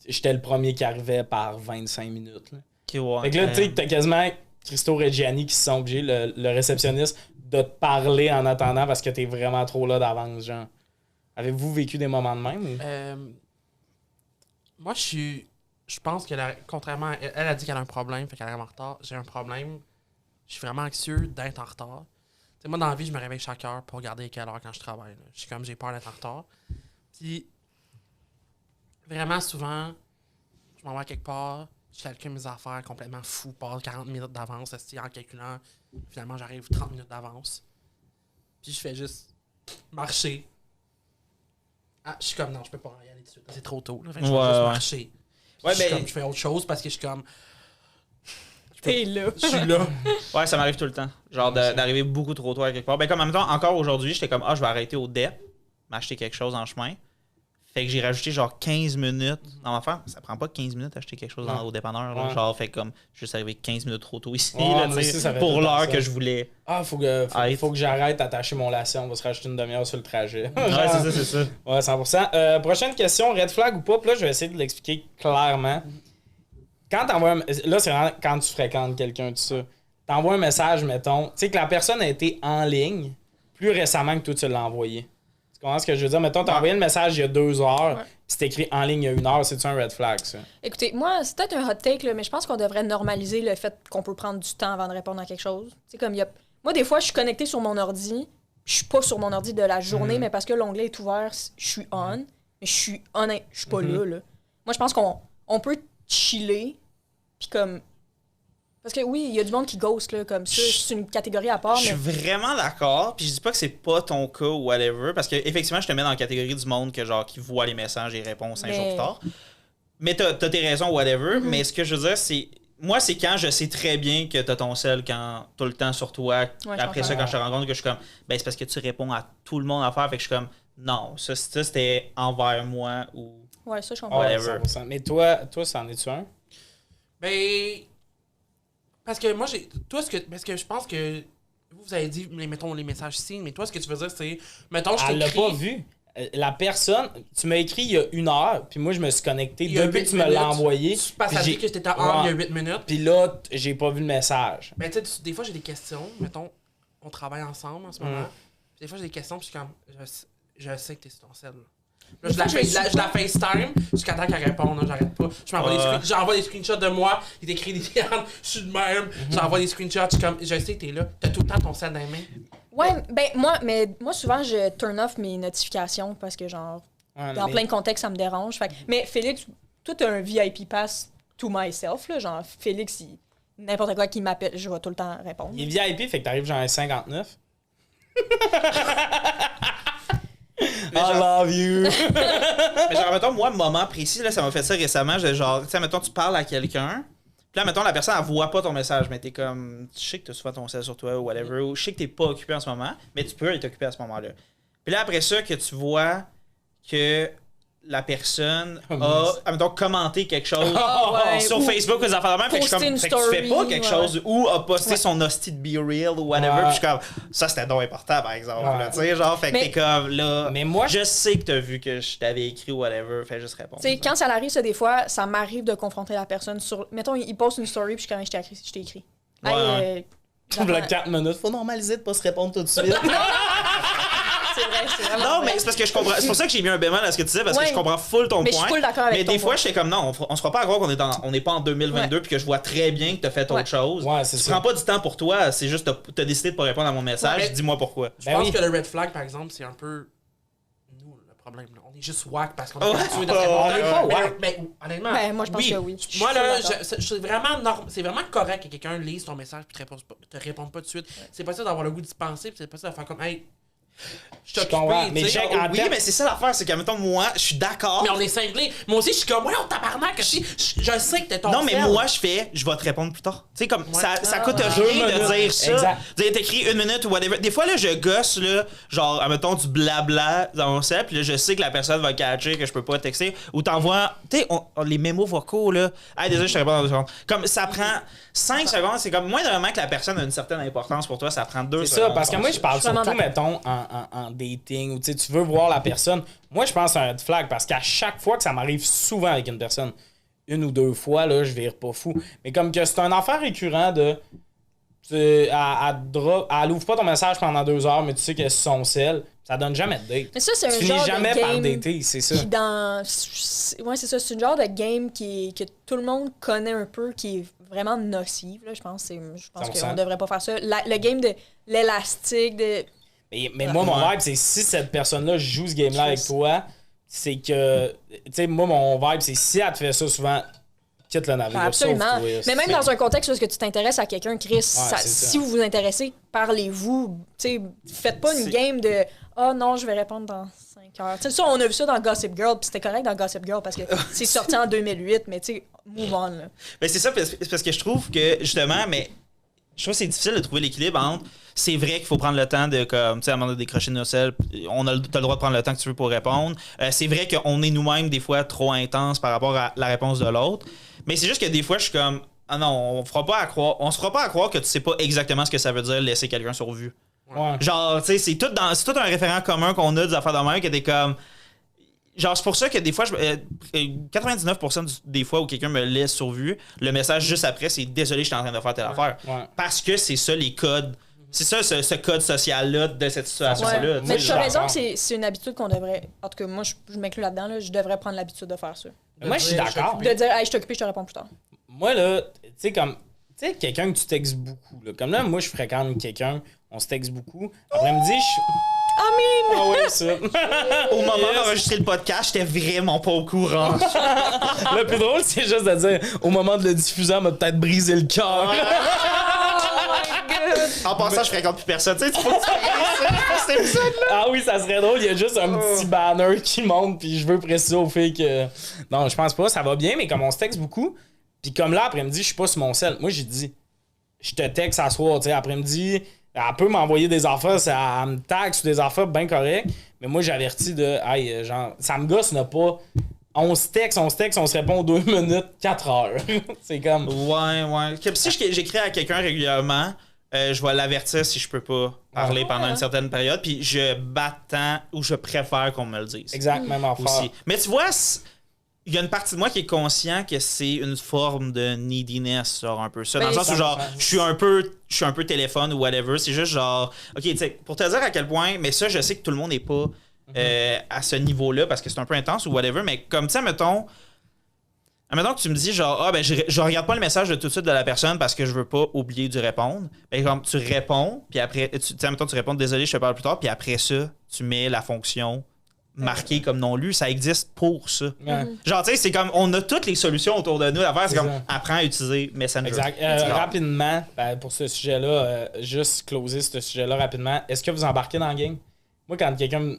j'étais le premier qui arrivait par 25 minutes. Là. Okay, ouais. Fait que là, tu sais, t'as quasiment Christo Reggiani qui se sont obligés, le réceptionniste, de te parler en attendant parce que t'es vraiment trop là d'avance, genre. Avez-vous vécu des moments de même? Ou? Moi, je pense que, contrairement à elle a dit qu'elle a un problème, fait qu'elle arrive en retard. J'ai un problème. Je suis vraiment anxieux d'être en retard. Tu sais, moi, dans la vie, je me réveille chaque heure pour regarder quelle heure quand je travaille. Là. Je suis comme, j'ai peur d'être en retard. Puis, vraiment souvent, je m'en vais quelque part, je calcule mes affaires complètement fou, passe 40 minutes d'avance, en calculant. Finalement, j'arrive 30 minutes d'avance. Puis, je fais juste marcher. Ah, je suis comme, non, je peux pas y aller tout de suite. C'est trop tôt. Là. Fait que je vais juste marcher. Ouais, Je fais autre chose parce que je suis comme. T'es là. Je suis là. Ouais, ça m'arrive tout le temps. Genre d'arriver beaucoup trop tôt à quelque part. Ben, comme en même temps, encore aujourd'hui, j'étais comme, je vais arrêter au DEP, m'acheter quelque chose en chemin. Fait que j'ai rajouté genre 15 minutes dans ma affaire. Ça prend pas 15 minutes d'acheter quelque chose au dépanneur. Là. Genre, fait comme, je suis arrivé 15 minutes trop tôt ici, là, moi aussi, ça fait pour tout le temps l'heure ça. que je voulais. Ah, faut que j'arrête d'attacher mon lacet. On va se rajouter une demi-heure sur le trajet. Ouais, c'est ça. Ouais, 100%. Prochaine question, red flag ou pas? Puis là, je vais essayer de l'expliquer clairement. Quand t'envoies là, c'est vraiment quand tu fréquentes quelqu'un, tout ça. T'envoies un message, mettons. Tu sais que la personne a été en ligne plus récemment que toi, tu l'as envoyé. Tu comprends ce que je veux dire? Mettons, t'as envoyé le message il y a 2 heures, puis c'est écrit en ligne il y a 1 heure. C'est-tu un red flag, ça? Écoutez, moi, c'est peut-être un hot take, là, mais je pense qu'on devrait normaliser le fait qu'on peut prendre du temps avant de répondre à quelque chose. C'est comme, moi, des fois, je suis connectée sur mon ordi, je suis pas sur mon ordi de la journée, mais parce que l'onglet est ouvert, je suis on, mais je suis honnête, je suis pas là. Moi, je pense qu'on peut chiller, puis comme... Parce que oui, il y a du monde qui ghost, là, comme ça, c'est une catégorie à part, Je mais... suis vraiment d'accord, puis je dis pas que c'est pas ton cas ou whatever, parce que effectivement, je te mets dans la catégorie du monde que genre qui voit les messages et répond 5 jours plus tard. Mais t'as tes raisons, whatever, mais ce que je veux dire, c'est... Moi, c'est quand je sais très bien que t'as ton sel quand tout le temps sur toi. Après ça, quand je te rends compte que je suis comme, ben c'est parce que tu réponds à tout le monde à faire, fait que je suis comme, non, ça c'était envers moi ou... Ouais, ça, je comprends. Whatever. 100%. Mais toi, c'en es-tu un? Ben. Parce que moi, parce que je pense que. Vous avez dit, mettons, les messages signes, mais toi, ce que tu veux dire, c'est. Mettons, je Elle l'a t'écris. pas vu. La personne, tu m'as écrit il y a 1 heure, puis moi, je me suis connecté Il y a depuis que 8 tu me l'as minutes. envoyé. Parce que puis ça dit que t'étais en il y a 8 minutes. Puis là, j'ai pas vu le message. Ben, tu sais, des fois, j'ai des questions. Mettons, on travaille ensemble en ce moment. Puis des fois, j'ai des questions, puis je suis comme. Je sais que t'es sur ton cell. Là, je la FaceTime jusqu'à temps qu'elle réponde, j'arrête pas. J'envoie des screenshots de moi, il écrit des diables, je suis de même. J'envoie des screenshots, je suis comme, je sais que t'es là, t'as tout le temps ton sel dans les mains. Ouais, ben moi souvent je turn off mes notifications parce que genre dans plein de contextes ça me dérange. Mais Félix, toi t'as un VIP pass to myself là, genre Félix n'importe quoi qui m'appelle, je vais tout le temps répondre. Il est VIP, fait que t'arrives genre à 59. I love you. Mais genre, mettons, moi, moment précis, là, ça m'a fait ça récemment. Genre, tu sais, mettons, tu parles à quelqu'un. Puis là, mettons, la personne, elle voit pas ton message, mais t'es comme, je sais que t'as souvent ton cell sur toi ou whatever, ou je sais que t'es pas occupé en ce moment, mais tu peux être occupé à ce moment-là. Puis là, après ça, que tu vois que la personne a, mettons, commenté quelque chose sur Facebook ou des affaires de même, fait que je suis comme, fait que tu fais pas quelque chose ou a posté son hostie de Be Real ou whatever, puis je suis comme, ça c'était donc important par exemple, tu sais, genre, fait que t'es comme, là, mais moi, je sais que t'as vu que je t'avais écrit ou whatever, fais juste répondre. Tu sais, quand ça arrive, ça, des fois, ça m'arrive de confronter la personne sur. Mettons, il poste une story, puis je suis comme, je t'ai écrit. Ouais. le 4 minutes, faut normaliser de pas se répondre tout de suite. C'est vraiment Non, vrai. mais c'est parce que je comprends. C'est pour ça que j'ai mis un bémol à ce que tu disais, parce que je comprends full ton mais point. je suis full d'accord avec mais ton des fois, point. je fais comme non, on se fera pas à croire qu'on est pas en 2022 puis que je vois très bien que t'as fait autre chose. Ouais, c'est tu ça. prends pas du temps pour toi, c'est juste t'as décidé de pas répondre à mon message. Ouais. Dis-moi pourquoi. Je pense que le red flag, par exemple, c'est un peu nous le problème. Là. On est juste whack parce qu'on est habitué de répondre. on est pas whack. Mais honnêtement, Ben, moi, je pense que oui. Moi, là, Je suis d'accord. c'est vraiment, c'est vraiment correct que quelqu'un lise ton message et te réponde pas tout de suite. C'est possible d'avoir le goût d'y penser, puis c'est possible de faire comme, hey, je suis comprends, occupé, mais tu sais. check, Oui, mais c'est ça l'affaire, c'est qu'à mettons, moi, je suis d'accord. Mais on est cinglés. Moi aussi, je suis comme, ouais, on tabarnak. Je sais que t'es ton Non, mais sel. moi, je vais te répondre plus tard. Tu sais, comme, Ouais. ça coûte 2 rien de minutes. dire ça. Exact. T'écris 1 minute ou whatever. Des fois, là, je gosse, là, genre, admettons, du blabla dans mon cell, puis là, je sais que la personne va catcher, que je peux pas texter. Ou t'envoies, tu sais, les mémos vocaux, là. Hey, désolé, je te réponds dans 2 secondes. Comme, ça prend 5 secondes, c'est comme, moindrement que la personne a une certaine importance pour toi, ça prend 2 C'est secondes. ça, parce que moi, je parle Je suis vraiment surtout, mettons, en dating, ou tu veux voir la personne. Moi, je pense à un red flag, parce qu'à chaque fois que ça m'arrive souvent avec une personne, 1 ou 2 fois, là, je vire pas fou. Mais comme que c'est un affaire récurrent de... Elle ouvre pas ton message pendant 2 heures, mais tu sais que c'est son sel. Ça donne jamais de date. Mais ça, c'est un Tu genre finis jamais de par game dater, c'est ça. qui ouais, c'est ça. C'est une genre de game que tout le monde connaît un peu, qui est vraiment nocive, là, je pense. Je pense 100%. qu'on devrait pas faire ça. Le game de l'élastique, de... Mais moi, mon vibe, c'est si cette personne-là joue ce game-là avec toi, c'est que... Tu sais, moi, mon vibe, c'est si elle te fait ça souvent, quitte le navire. Absolument. sauve-toi. Mais même dans un contexte où est-ce que tu t'intéresses à quelqu'un, Chris, c'est ça. si vous vous intéressez, parlez-vous. Tu sais, faites pas une game de « Ah non, je vais répondre dans 5 heures ». Tu sais, ça, on a vu ça dans Gossip Girl, puis c'était correct dans Gossip Girl parce que c'est sorti en 2008, mais tu sais, move on, là. Mais c'est ça, parce que je trouve que, justement, je trouve que c'est difficile de trouver l'équilibre entre. C'est vrai qu'il faut prendre le temps de, comme, tu sais, à un moment de décrocher nos selles. T'as le droit de prendre le temps que tu veux pour répondre. C'est vrai qu'on est nous-mêmes, des fois, trop intense par rapport à la réponse de l'autre. Mais c'est juste que des fois, je suis comme, ah non, on se fera pas à croire que tu sais pas exactement ce que ça veut dire laisser quelqu'un sur vue. Ouais. Genre, tu sais, c'est tout un référent commun qu'on a des affaires de même que t'es comme. Genre, c'est pour ça que des fois, 99% des fois où quelqu'un me laisse sur vue, le message juste après, c'est désolé, je suis en train de faire telle affaire. Ouais. Parce que c'est ça les codes. C'est ça, ce code social-là de cette situation-là. Ouais. tu Mais sais, tu as genre. raison que c'est une habitude qu'on devrait... En tout cas, moi, je m'inclus là-dedans, là, je devrais prendre l'habitude de faire ça. Moi, je suis d'accord. De dire « Hey, je suis occupé, je te réponds plus tard. Moi, là, tu sais, comme... Tu sais, quelqu'un que tu textes beaucoup, là. Comme là, moi, je fréquente quelqu'un, on se texte beaucoup. Après-midi, Ah ouais, ça. Au moment d'enregistrer le podcast, j'étais vraiment pas au courant. Le plus drôle, c'est juste de dire, au moment de le diffuser, elle m'a peut-être brisé le cœur. En passant, je fréquente plus personne. Tu sais, tu faut que tu fasses cet épisode-là. Ah oui, ça serait drôle. Il y a juste un petit banner qui monte, puis je veux préciser aux filles que... Non, je pense pas. Ça va bien, mais comme on se texte beaucoup, puis comme là, après-midi, je suis pas sur mon sel. Moi, j'ai dit, je te texte à soir, tu sais, après-midi, elle peut m'envoyer des affaires, elle me tag sur des affaires bien correctes, mais moi, j'avertis de, hey, genre, ça me gosse, n'a pas... On se texte, on se répond 2 minutes, 4 heures. C'est comme... Ouais. Comme si j'écris à quelqu'un régulièrement, je vais l'avertir si je peux pas parler pendant une certaine période, puis je m'attends ou je préfère qu'on me le dise. Exact, même affaire. Aussi. Mais tu vois, il y a une partie de moi qui est conscient que c'est une forme de neediness, genre un peu ça. Dans le sens où, genre, je suis un peu téléphone ou whatever. C'est juste genre, ok, tu sais, pour te dire à quel point, mais ça, je sais que tout le monde n'est pas à ce niveau-là parce que c'est un peu intense ou whatever. Mais comme, tu sais, admettons que tu me dis, genre, ah, ben, je regarde pas le message de tout de suite de la personne parce que je veux pas oublier de répondre. Ben, comme, tu réponds, puis après, tu sais, admettons, tu réponds, désolé, je te parle plus tard, puis après ça, tu mets la fonction marqué comme non lu, ça existe pour ça. Ouais. Genre, tu sais, c'est comme, on a toutes les solutions autour de nous à faire, c'est C'est comme, ça. apprends à utiliser Messenger. Exact. Rapidement, pour ce sujet-là, juste closer ce sujet-là rapidement. Est-ce que vous embarquez dans le game? Moi, quand quelqu'un,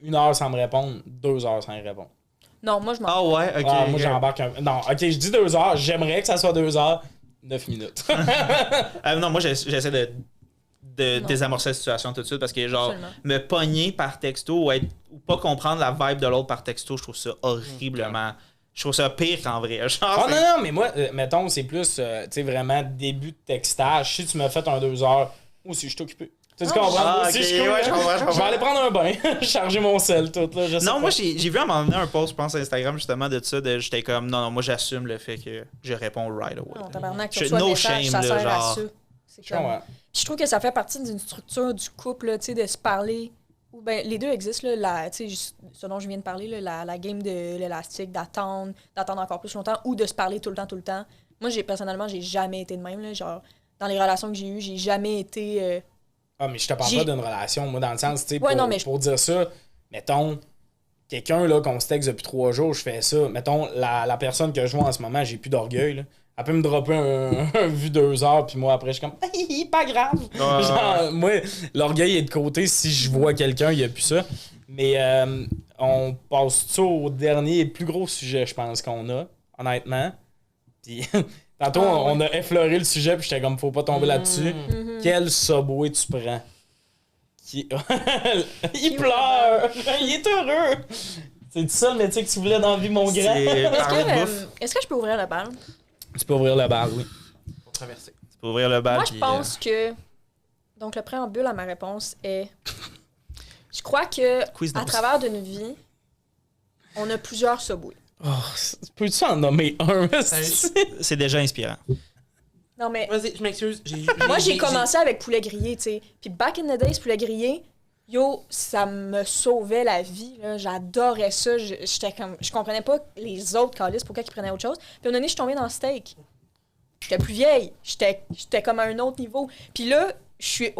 1 heure sans me répondre, 2 heures sans y répondre. Non, moi, je m'en Ah ouais, ok. Moi, j'embarque un... Non, ok, je dis 2 heures. J'aimerais que ça soit 2 heures. 9 minutes. Non, moi, j'essaie de désamorcer la situation tout de suite parce que, genre, Absolument. me pogner par texto ou pas comprendre la vibe de l'autre par texto, je trouve ça horriblement. Je trouve ça pire qu'en vrai. Genre, Oh non, mais moi, mettons, c'est plus, tu sais, vraiment début de textage. Si tu m'as fait un 2 heures, moi aussi, je suis occupé. Tu comprends? Ah, Moi aussi, ok, je suis cool, ouais, là. je comprends. Je vais aller prendre un bain, charger mon sel, tout, là. Je sais Non, pas. moi, j'ai vu à un moment donné un post, je pense, sur Instagram, justement, de ça. J'étais comme, non, moi, j'assume le fait que je réponds right away. Non, tabarnak, tu Je- reçois no un message, shame, ça là, sert à genre. ça. C'est Je comprends. Puis je trouve que ça fait partie d'une structure du couple, là, tu sais, de se parler. Ou ben, les deux existent, là, tu sais, ce dont je viens de parler, là, la game de l'élastique, d'attendre encore plus longtemps, ou de se parler tout le temps. Moi, personnellement, j'ai jamais été de même, là, genre, dans les relations que j'ai eues, j'ai jamais été... Ah, mais je te parle J'ai- pas d'une relation, moi, dans le sens, tu sais, Ouais, non, mais pour dire ça, mettons, quelqu'un, là, qu'on se texte depuis 3 jours, je fais ça. Mettons, la personne que je vois en ce moment, j'ai plus d'orgueil, là. Elle peut me dropper un vu 2 heures, puis moi, après, je suis comme, pas grave. Genre, moi, l'orgueil est de côté. Si je vois quelqu'un, il n'y a plus ça. Mais on passe-tu au dernier et plus gros sujet, je pense, qu'on a, honnêtement. Puis, tantôt, on a effleuré le sujet, puis j'étais comme, faut pas tomber là-dessus. Quel Subway tu prends? Il pleure! Il est heureux! C'est ça le métier que tu voulais dans la vie, mon grand? C'est parler de bouffe. Est-ce que je peux ouvrir le bal? Tu peux ouvrir le bar, oui. Pour traverser. Tu peux ouvrir le bal. Moi, je puis, pense que... Donc, le préambule à ma réponse est... Je crois que Quiz à danse. travers d'une vie, on a plusieurs Subway. Oh, peux-tu en nommer un? c'est déjà inspirant. Non, mais... Vas-y, je m'excuse. Moi, j'ai commencé avec poulet grillé, tu sais. Puis back in the days, poulet grillé, yo, ça me sauvait la vie, là. J'adorais ça. J'étais comme... Je comprenais pas les autres calices, pourquoi ils prenaient autre chose. Puis à un moment donné, je suis tombée dans le steak. J'étais plus vieille. J'étais comme à un autre niveau. Puis là, je suis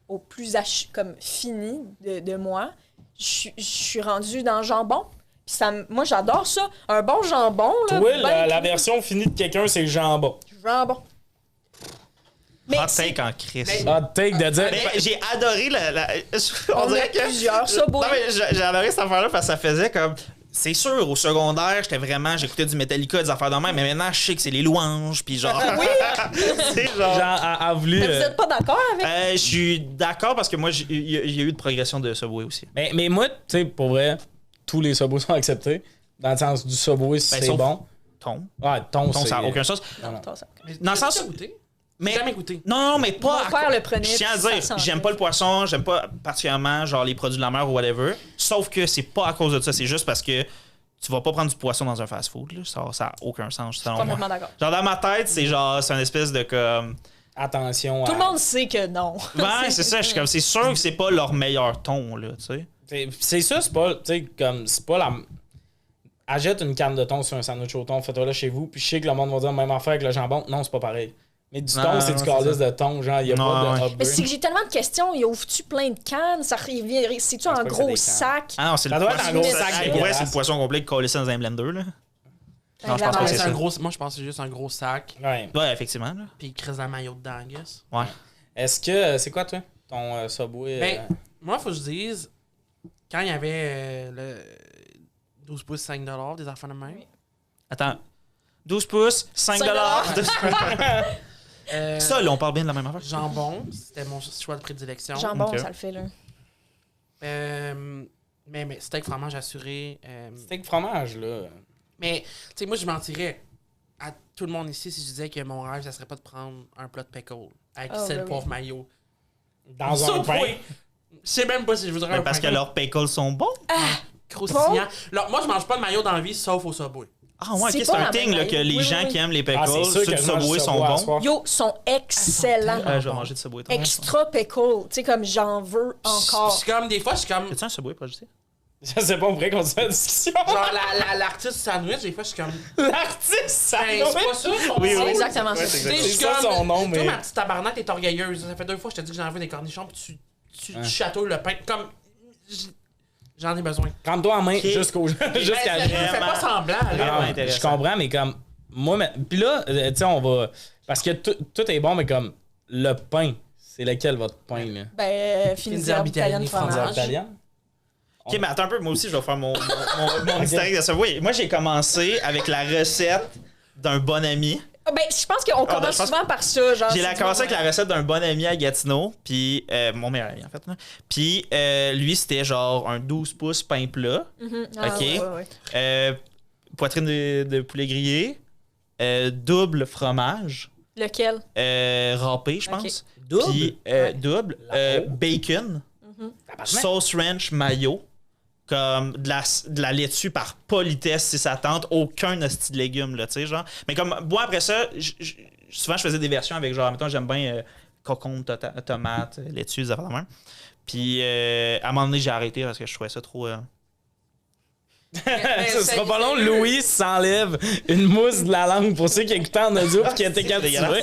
au plus comme fini de moi. Je suis rendue dans le jambon. Puis moi, j'adore ça. Un bon jambon, là. Toi, ben la cuit. version finie de quelqu'un, c'est le jambon. Jambon. Mais Hot c'est- take en crise. Hot take de dire... Mais j'ai adoré on on dirait a que plusieurs Subway. Non mais j'ai adoré cette affaire là parce que ça faisait comme c'est sûr au secondaire, j'écoutais du Metallica, des affaires de même, mais maintenant je sais que c'est les louanges puis genre Oui! c'est genre Genre, a voulu... Mais vous êtes pas d'accord avec... je suis d'accord parce que moi il y a eu de progression de Subway aussi. Mais moi, tu sais, pour vrai, tous les Subways sont acceptés. Dans le sens du Subway, si Ben, c'est sauf- bon. Ton Ah, ton, ça c'est... n'a aucun sens. Non, attends, ça. Dans le sens goûté. mais Jamais goûté. non, mais pas. Mon père le prenait, Je tiens à puis ça dire, sentait. j'aime pas le poisson, j'aime pas particulièrement genre les produits de la mer ou whatever. Sauf que c'est pas à cause de ça, c'est juste parce que tu vas pas prendre du poisson dans un fast-food. Là. Ça a aucun sens, selon moi. Complètement d'accord. Genre dans ma tête, c'est une espèce de comme. Attention Tout à... le monde sait que non. Ouais, c'est ça. Je suis comme, c'est sûr que c'est pas leur meilleur ton, là, tu sais. C'est ça, c'est pas... Tu sais, comme... C'est pas la... Achète une canne de thon sur un sandwich au thon, fais-toi là chez vous, puis je sais que le monde va dire même affaire avec le jambon. Non, c'est pas pareil. Mais du Non, thon, c'est non, du c'est calice ça. de thon, genre, il y a Non, pas de ouais. upgrade. Mais c'est que j'ai tellement de questions. Il ouvre-tu plein de cannes? C'est-tu pas un que c'est gros des cannes. sac? Ah non, c'est Ça le doit être poisson. un gros sac Hey, pour vrai, dégueulasse. c'est le poisson complet qui collait ça dans un blender, là. Non, je pense Vraiment. pas que c'est C'est ça. un gros... Moi, je pense que c'est juste un gros sac. Ouais. Ouais, effectivement, là. Puis il crée un maillot dedans, I guess. Ouais. Est-ce que... C'est quoi, toi? Ton Subway... Ben, moi, faut que je dise, quand il y avait le 12 pouces, 5 $, des affaires de même. Oui. Attends. 12 pouces, 5 Ça, là, on parle bien de la même affaire. Jambon, c'était mon choix de prédilection. Jambon, Ok. ça le fait, là. Mais steak fromage assuré. Steak fromage, là. Mais, tu sais, moi, je mentirais à tout le monde ici si je disais que mon rêve, ça serait pas de prendre un plat de pickle avec Oh, sel, ben oui. poivre, mayo. Dans un Sauf pain. oui. Je sais même pas si je voudrais un Parce que pickle leurs pickles sont bons. croustillant. Alors, moi, je mange pas de mayo dans la vie, sauf au Subway. Ah ouais, C'est ok, c'est pas un la thing même là, que maille. les Oui, gens oui, qui aiment les pickles, Ah, c'est sûr ceux que de je mange Subway du sont Subway à bons. soir. Yo, sont excellents. Je vais manger de Subway. Extra pickle. Tu sais, comme j'en veux encore. C'est comme, des fois, je suis comme. Y'a-tu un Subway, pas juste? Je sais pas, on pourrait continuer la discussion. Genre, l'artiste sandwich, des fois, je suis comme. L'artiste, ça Ben, c'est pas ça, son Oui, nom. C'est exactement ça. Tu sais, je C'est suis ça comme. son nom, Toi, mais... ma petite tabarnak, t'es orgueilleuse. Ça fait 2 fois que je te dis que j'en veux des cornichons, puis tu châteaux le pain. Comme. J'en ai besoin. Prends-toi en main Ok. jusqu'à Ben, fais pas semblant, là. Vraiment je intéressant. comprends, mais comme moi, puis là, tu sais, on va. Parce que tout est bon, mais comme le pain, c'est lequel votre pain, là? Ben, fines herbes italiennes, italiennes, fromage. fromage. Italienne? Ok, mais attends un peu, moi aussi, je vais faire mon historique de Subway. Moi, j'ai commencé avec la recette d'un bon ami. Ah, ben, je pense qu'on commence je pense- souvent par ça. Genre, J'ai c'est commencé du avec la recette d'un bon ami à Gatineau, puis mon meilleur ami en fait. Là. Puis lui, c'était genre un 12 pouces pain plat, Ah, ok. ouais. Poitrine de poulet grillé, double fromage, Lequel? râpé, je Ok. pense. Double? Puis double, bacon, sauce ranch mayo, comme de la laitue par politesse si ça tente, aucun hostie de légumes, là, tu sais, genre. Mais comme, moi, après ça, souvent, je faisais des versions avec, genre, mettons, j'aime bien concombre, tomate, laitue, des affaires de même. Puis, à un moment donné, j'ai arrêté parce que je trouvais ça trop... Ce sera pas long, Louis s'enlève une mousse de la langue pour ceux qui écoutaient en audio et qui étaient captivés.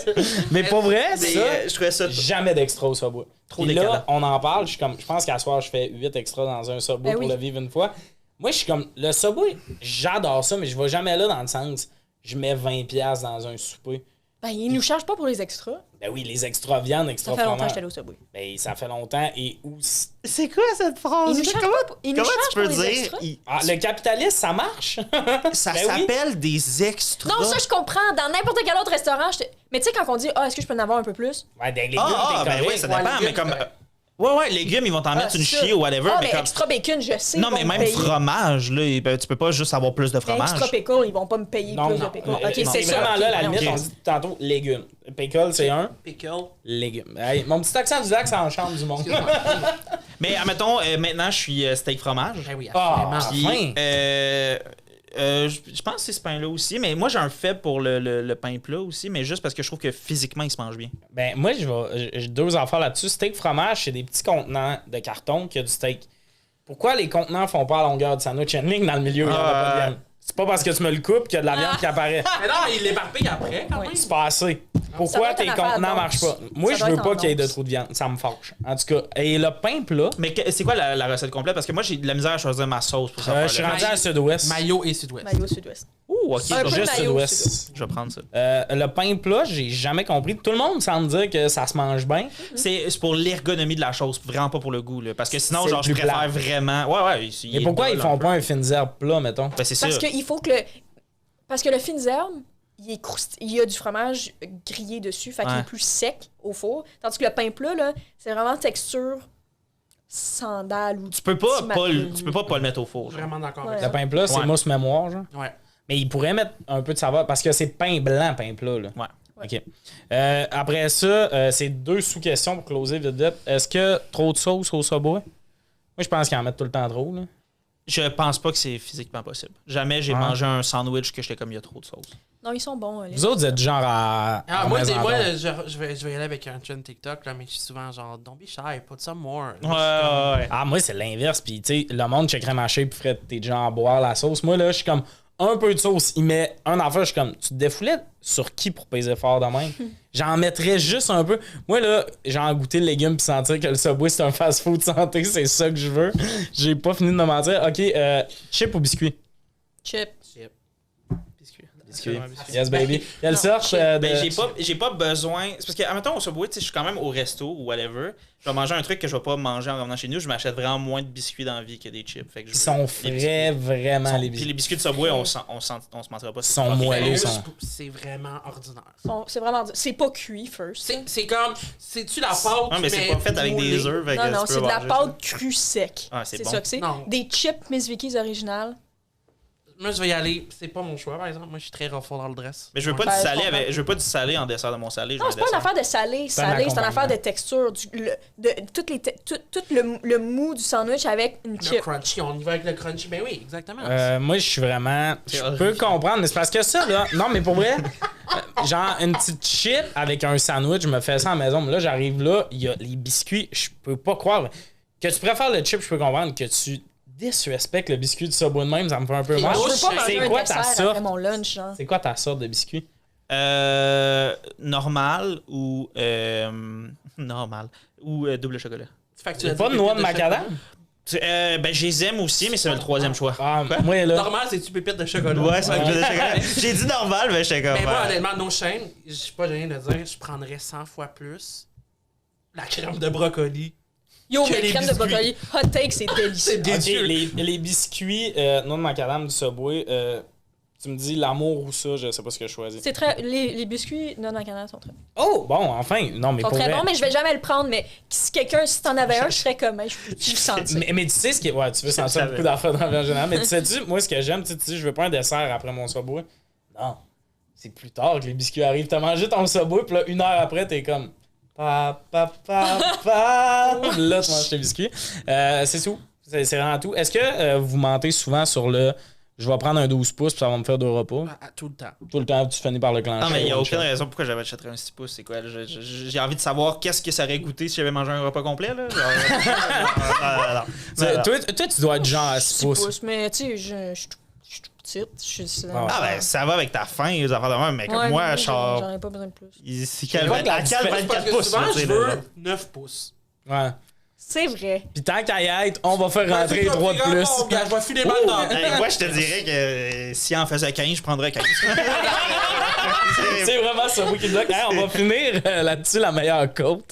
Mais pour vrai, ça, je trouvais ça jamais d'extra au Subway. Trop Puis décadent. là, on en parle, je pense qu'à soir, je fais 8 extras dans un Subway Ben pour oui. le vivre une fois. Moi, je suis comme, le Subway, j'adore ça, mais je vais jamais là dans le sens, je mets 20$ dans un souper. Ben, ils nous chargent pas pour les extras. Ben oui, les extra viande, extra Ça fait longtemps que fromage. j'étais allé au Subway. Ben, ça fait longtemps et où... C'est quoi cette phrase? Ils nous chargent pas pour- ils nous comment chargent tu peux pour les dire extras? Ah, le capitalisme, ça marche? Ça Ben oui. s'appelle des extras. Non, ça, je comprends. Dans n'importe quel autre restaurant, mais tu sais, quand on dit, est-ce que je peux en avoir un peu plus? Ouais, des légumes, Ah, t'es ben correct. oui, ça Ouais, dépend, légumes, mais comme... c'est correct. Ouais, légumes, ils vont t'en mettre une ça. chier ou whatever, Ah, mais mais comme... extra bacon, je sais. Non, ils mais vont même me payer. fromage, là, ben, tu peux pas juste avoir plus de Mais fromage. extra pickle, ils vont pas me payer Non, plus non. de pickle. Non. Ok, c'est C'est ça. vraiment ok, là, la non, limite, ok. on dit tantôt légumes. Pickle, c'est un. Pickle. Légumes. Hey, mon petit accent du lac, ça enchante du monde. Excuse-moi. Mais admettons, maintenant, je suis steak fromage. Ben oui, Ah, absolument. Puis- Puis, Fin. je pense que c'est ce pain-là aussi, mais moi, j'ai un faible pour le pain plat aussi, mais juste parce que je trouve que physiquement, il se mange bien. Ben, moi, j'ai deux affaires là-dessus. Steak fromage, c'est des petits contenants de carton qui a du steak. Pourquoi les contenants font pas à longueur de sandwich and link dans le milieu où il n'y en a pas de viande? C'est pas parce que tu me le coupes qu'il y a de la viande qui apparaît. Mais non, mais il l'éparpille après, quand même. C'est pas assez. Ça Pourquoi doit être tes une affaire contenants d'once. marchent pas? Moi, Ça je doit veux être pas en qu'il y ait de once. trop de viande. Ça me fâche. En tout cas, et le pain plat, Mais c'est quoi la recette complète? Parce que moi, j'ai de la misère à choisir ma sauce pour ça. je suis rendu à sud-ouest. Maillot et sud-ouest. Maillot sud-ouest. Ouh, ok, Un peu Juste maillot sud-ouest. je vais prendre ça. Le pain plat, j'ai jamais compris. Tout le monde semble dire que ça se mange bien. C'est pour l'ergonomie de la chose, vraiment pas pour le goût. Là. Parce que sinon, C'est genre, je plus préfère plat. vraiment. Ouais. Mais pourquoi ils font pas un fines herbes plat, mettons? Ben, c'est ça. Parce qu'il faut que le. Parce que le fines herbes, il y a du fromage grillé dessus, fait qu'il Ouais. est plus sec au four. Tandis que le pain plat, là, c'est vraiment texture sandale ou Tu peux pas, petit tu peux pas le mettre au four. Je suis genre. vraiment d'accord Ouais. avec Le ça. pain plat, c'est Ouais. mousse mémoire, genre. Ouais. Mais ils pourraient mettre un peu de saveur parce que c'est pain blanc, pain plat, là. Ouais. OK. Après ça, c'est deux sous-questions pour closer vite vite. Est-ce que trop de sauce au Subway? Moi, je pense qu'ils en mettent tout le temps trop, là. Je pense pas que c'est physiquement possible. Jamais j'ai Ouais. mangé un sandwich que j'étais comme il y a trop de sauce. Non, ils sont bons. Vous autres, vous êtes du genre à Moi, maison moi d'or. je vais y aller avec un trend TikTok, là, mais je suis souvent genre, don't be shy, put some more. Ouais. Ah, moi, c'est l'inverse. Puis, tu sais, le monde checkerait ma shape, ferait t'es déjà en boire la sauce. Moi, là, je suis comme un peu de sauce. Il met un affaire, je suis comme, tu te défoulais sur qui pour peser fort de même? J'en mettrais juste un peu. Moi, là, j'ai en goûté le légume puis sentir que le Subway, c'est un fast-food santé. C'est ça que je veux. J'ai pas fini de me mentir. OK, chip ou biscuit? Chip. Chip. Biscuit. Biscuit. Absolument, biscuit. Yes, baby. Quelle Non, sorte chip. de... Ben, j'ai pas besoin. C'est parce que, admettons, au Subway, tu sais, je suis quand même au resto ou whatever. Je vais manger un truc que je vais pas manger en revenant chez nous. Je m'achète vraiment moins de biscuits dans la vie que des chips. Fait que je Ils veux sont des frais, biscuits. vraiment, les Puis biscuits. les biscuits de Subway, on se mentira pas. Ils sont pas moelleux, bien. ils sont- C'est vraiment ordinaire. C'est vraiment. C'est pas cuit, first. C'est comme, c'est-tu la pâte, Non, mais c'est pas fait avec des moulée? œufs. fait que Non, tu non, peux c'est de la manger pâte crue sec. Ah, c'est bon. ça que c'est. Non. Des chips Miss Vicky's originales. Moi, je vais y aller. C'est pas mon choix, par exemple. Moi, je suis très ruffle dans le dress. Mais je veux pas Ben, du je salé comprends. je veux pas du salé en dessert de mon salé. je Non, veux c'est un pas une dessert. affaire de salé. C'est un Salé, c'est une affaire accompagnement. de texture. Tout le mou du sandwich avec une Le chip. crunchy, on y va avec le crunchy. Ben oui, exactement. Moi, je suis vraiment. Je C'est peux comprendre, mais c'est parce que ça, là. Non, mais pour vrai, genre, une petite chip avec un sandwich, je me fais ça à la maison. Mais là, j'arrive là, il y a les biscuits, je peux pas croire. Que tu préfères le chip, je peux comprendre. Que tu disrespectes le biscuit du Subway de même, ça me fait un peu mal. Je veux pas manger C'est un quoi dessert ta après sorte? mon lunch, genre. C'est quoi ta sorte de biscuit? Normal ou. Normal. Ou double chocolat. Fait que tu C'est as pas dit de noix de pépites macadam? Ben, je les aime aussi, mais c'est le troisième choix. Ah, moi, là. Normal, c'est-tu pépites de chocolat? Ouais, c'est vrai que j'ai de chocolat. J'ai dit normal, mais j'étais comme. Mais moi, ouais. honnêtement, no shame, je suis pas gêné de dire, je prendrais 100 fois plus la crème de brocoli. Yo, Que mais les crème de biscuits. brocoli, hot take, c'est délicieux. C'est délicieux. Ok, les biscuits non de macadam du Subway, tu me dis l'amour ou ça, je sais pas ce que je choisis. C'est très... Les biscuits non en Canada sont très bons. Oh, bon, enfin. Non, mais Sont pour très vrai. bons, mais je vais jamais le prendre. Mais si quelqu'un, si t'en avais un, je serais comme, hey, je peux-tu le sentir? Mais tu sais ce qui est. Ouais, tu veux sentir savais. beaucoup d'affaires dans la vie en général. Mais tu sais-tu, moi, ce que j'aime, tu sais, je veux pas un dessert après mon Subway. Non. C'est plus tard que les biscuits arrivent. T'as mangé ton Subway, puis là, 1 heure après, t'es comme. Là, tu manges tes biscuits. C'est tout. C'est vraiment tout. Est-ce que vous mentez souvent sur le. Je vais prendre un 12 pouces, puis ça va me faire 2 repas? Tout le temps. Tout le temps, tu finis par le clencher. Non, mais il n'y a aucune raison pourquoi j'achèterais un 6 pouces. C'est quoi? J'ai envie de savoir qu'est-ce que ça aurait goûté si j'avais mangé un repas complet. Là. Toi, tu dois être genre à 6 6 pouces. pouces, mais tu sais, je suis tout petite. Je suis Ah ouais. Ah, ben, ça va avec ta faim, les affaires de même, mais comme Ouais, moi, mais genre. j'en ai pas besoin de plus. C'est Je vois que la à quel différence- 24 Parce que pouces? souvent, tu je sais, veux là. 9 pouces. Ouais. C'est vrai. Puis tant qu'à y être, on va faire rentrer 3 de plus. Je vais filer mal dans Hey, moi, je te dirais que si en faisait 15, je prendrais 15. C'est vraiment ça, moi qui bloque. Hey, on va finir là-dessus la meilleure côte.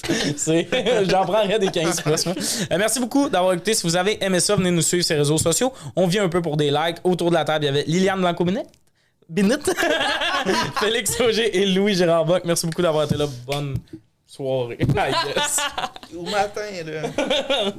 J'en prendrais des 15 plus. Moi. Merci beaucoup d'avoir écouté. Si vous avez aimé ça, venez nous suivre sur les réseaux sociaux. On vient un peu pour des likes. Autour de la table, il y avait Liliane Blanco-Binet. Félix Auger et Louis Gérard Bock. Merci beaucoup d'avoir été là. Bonne soirée. I guess. Au matin, là.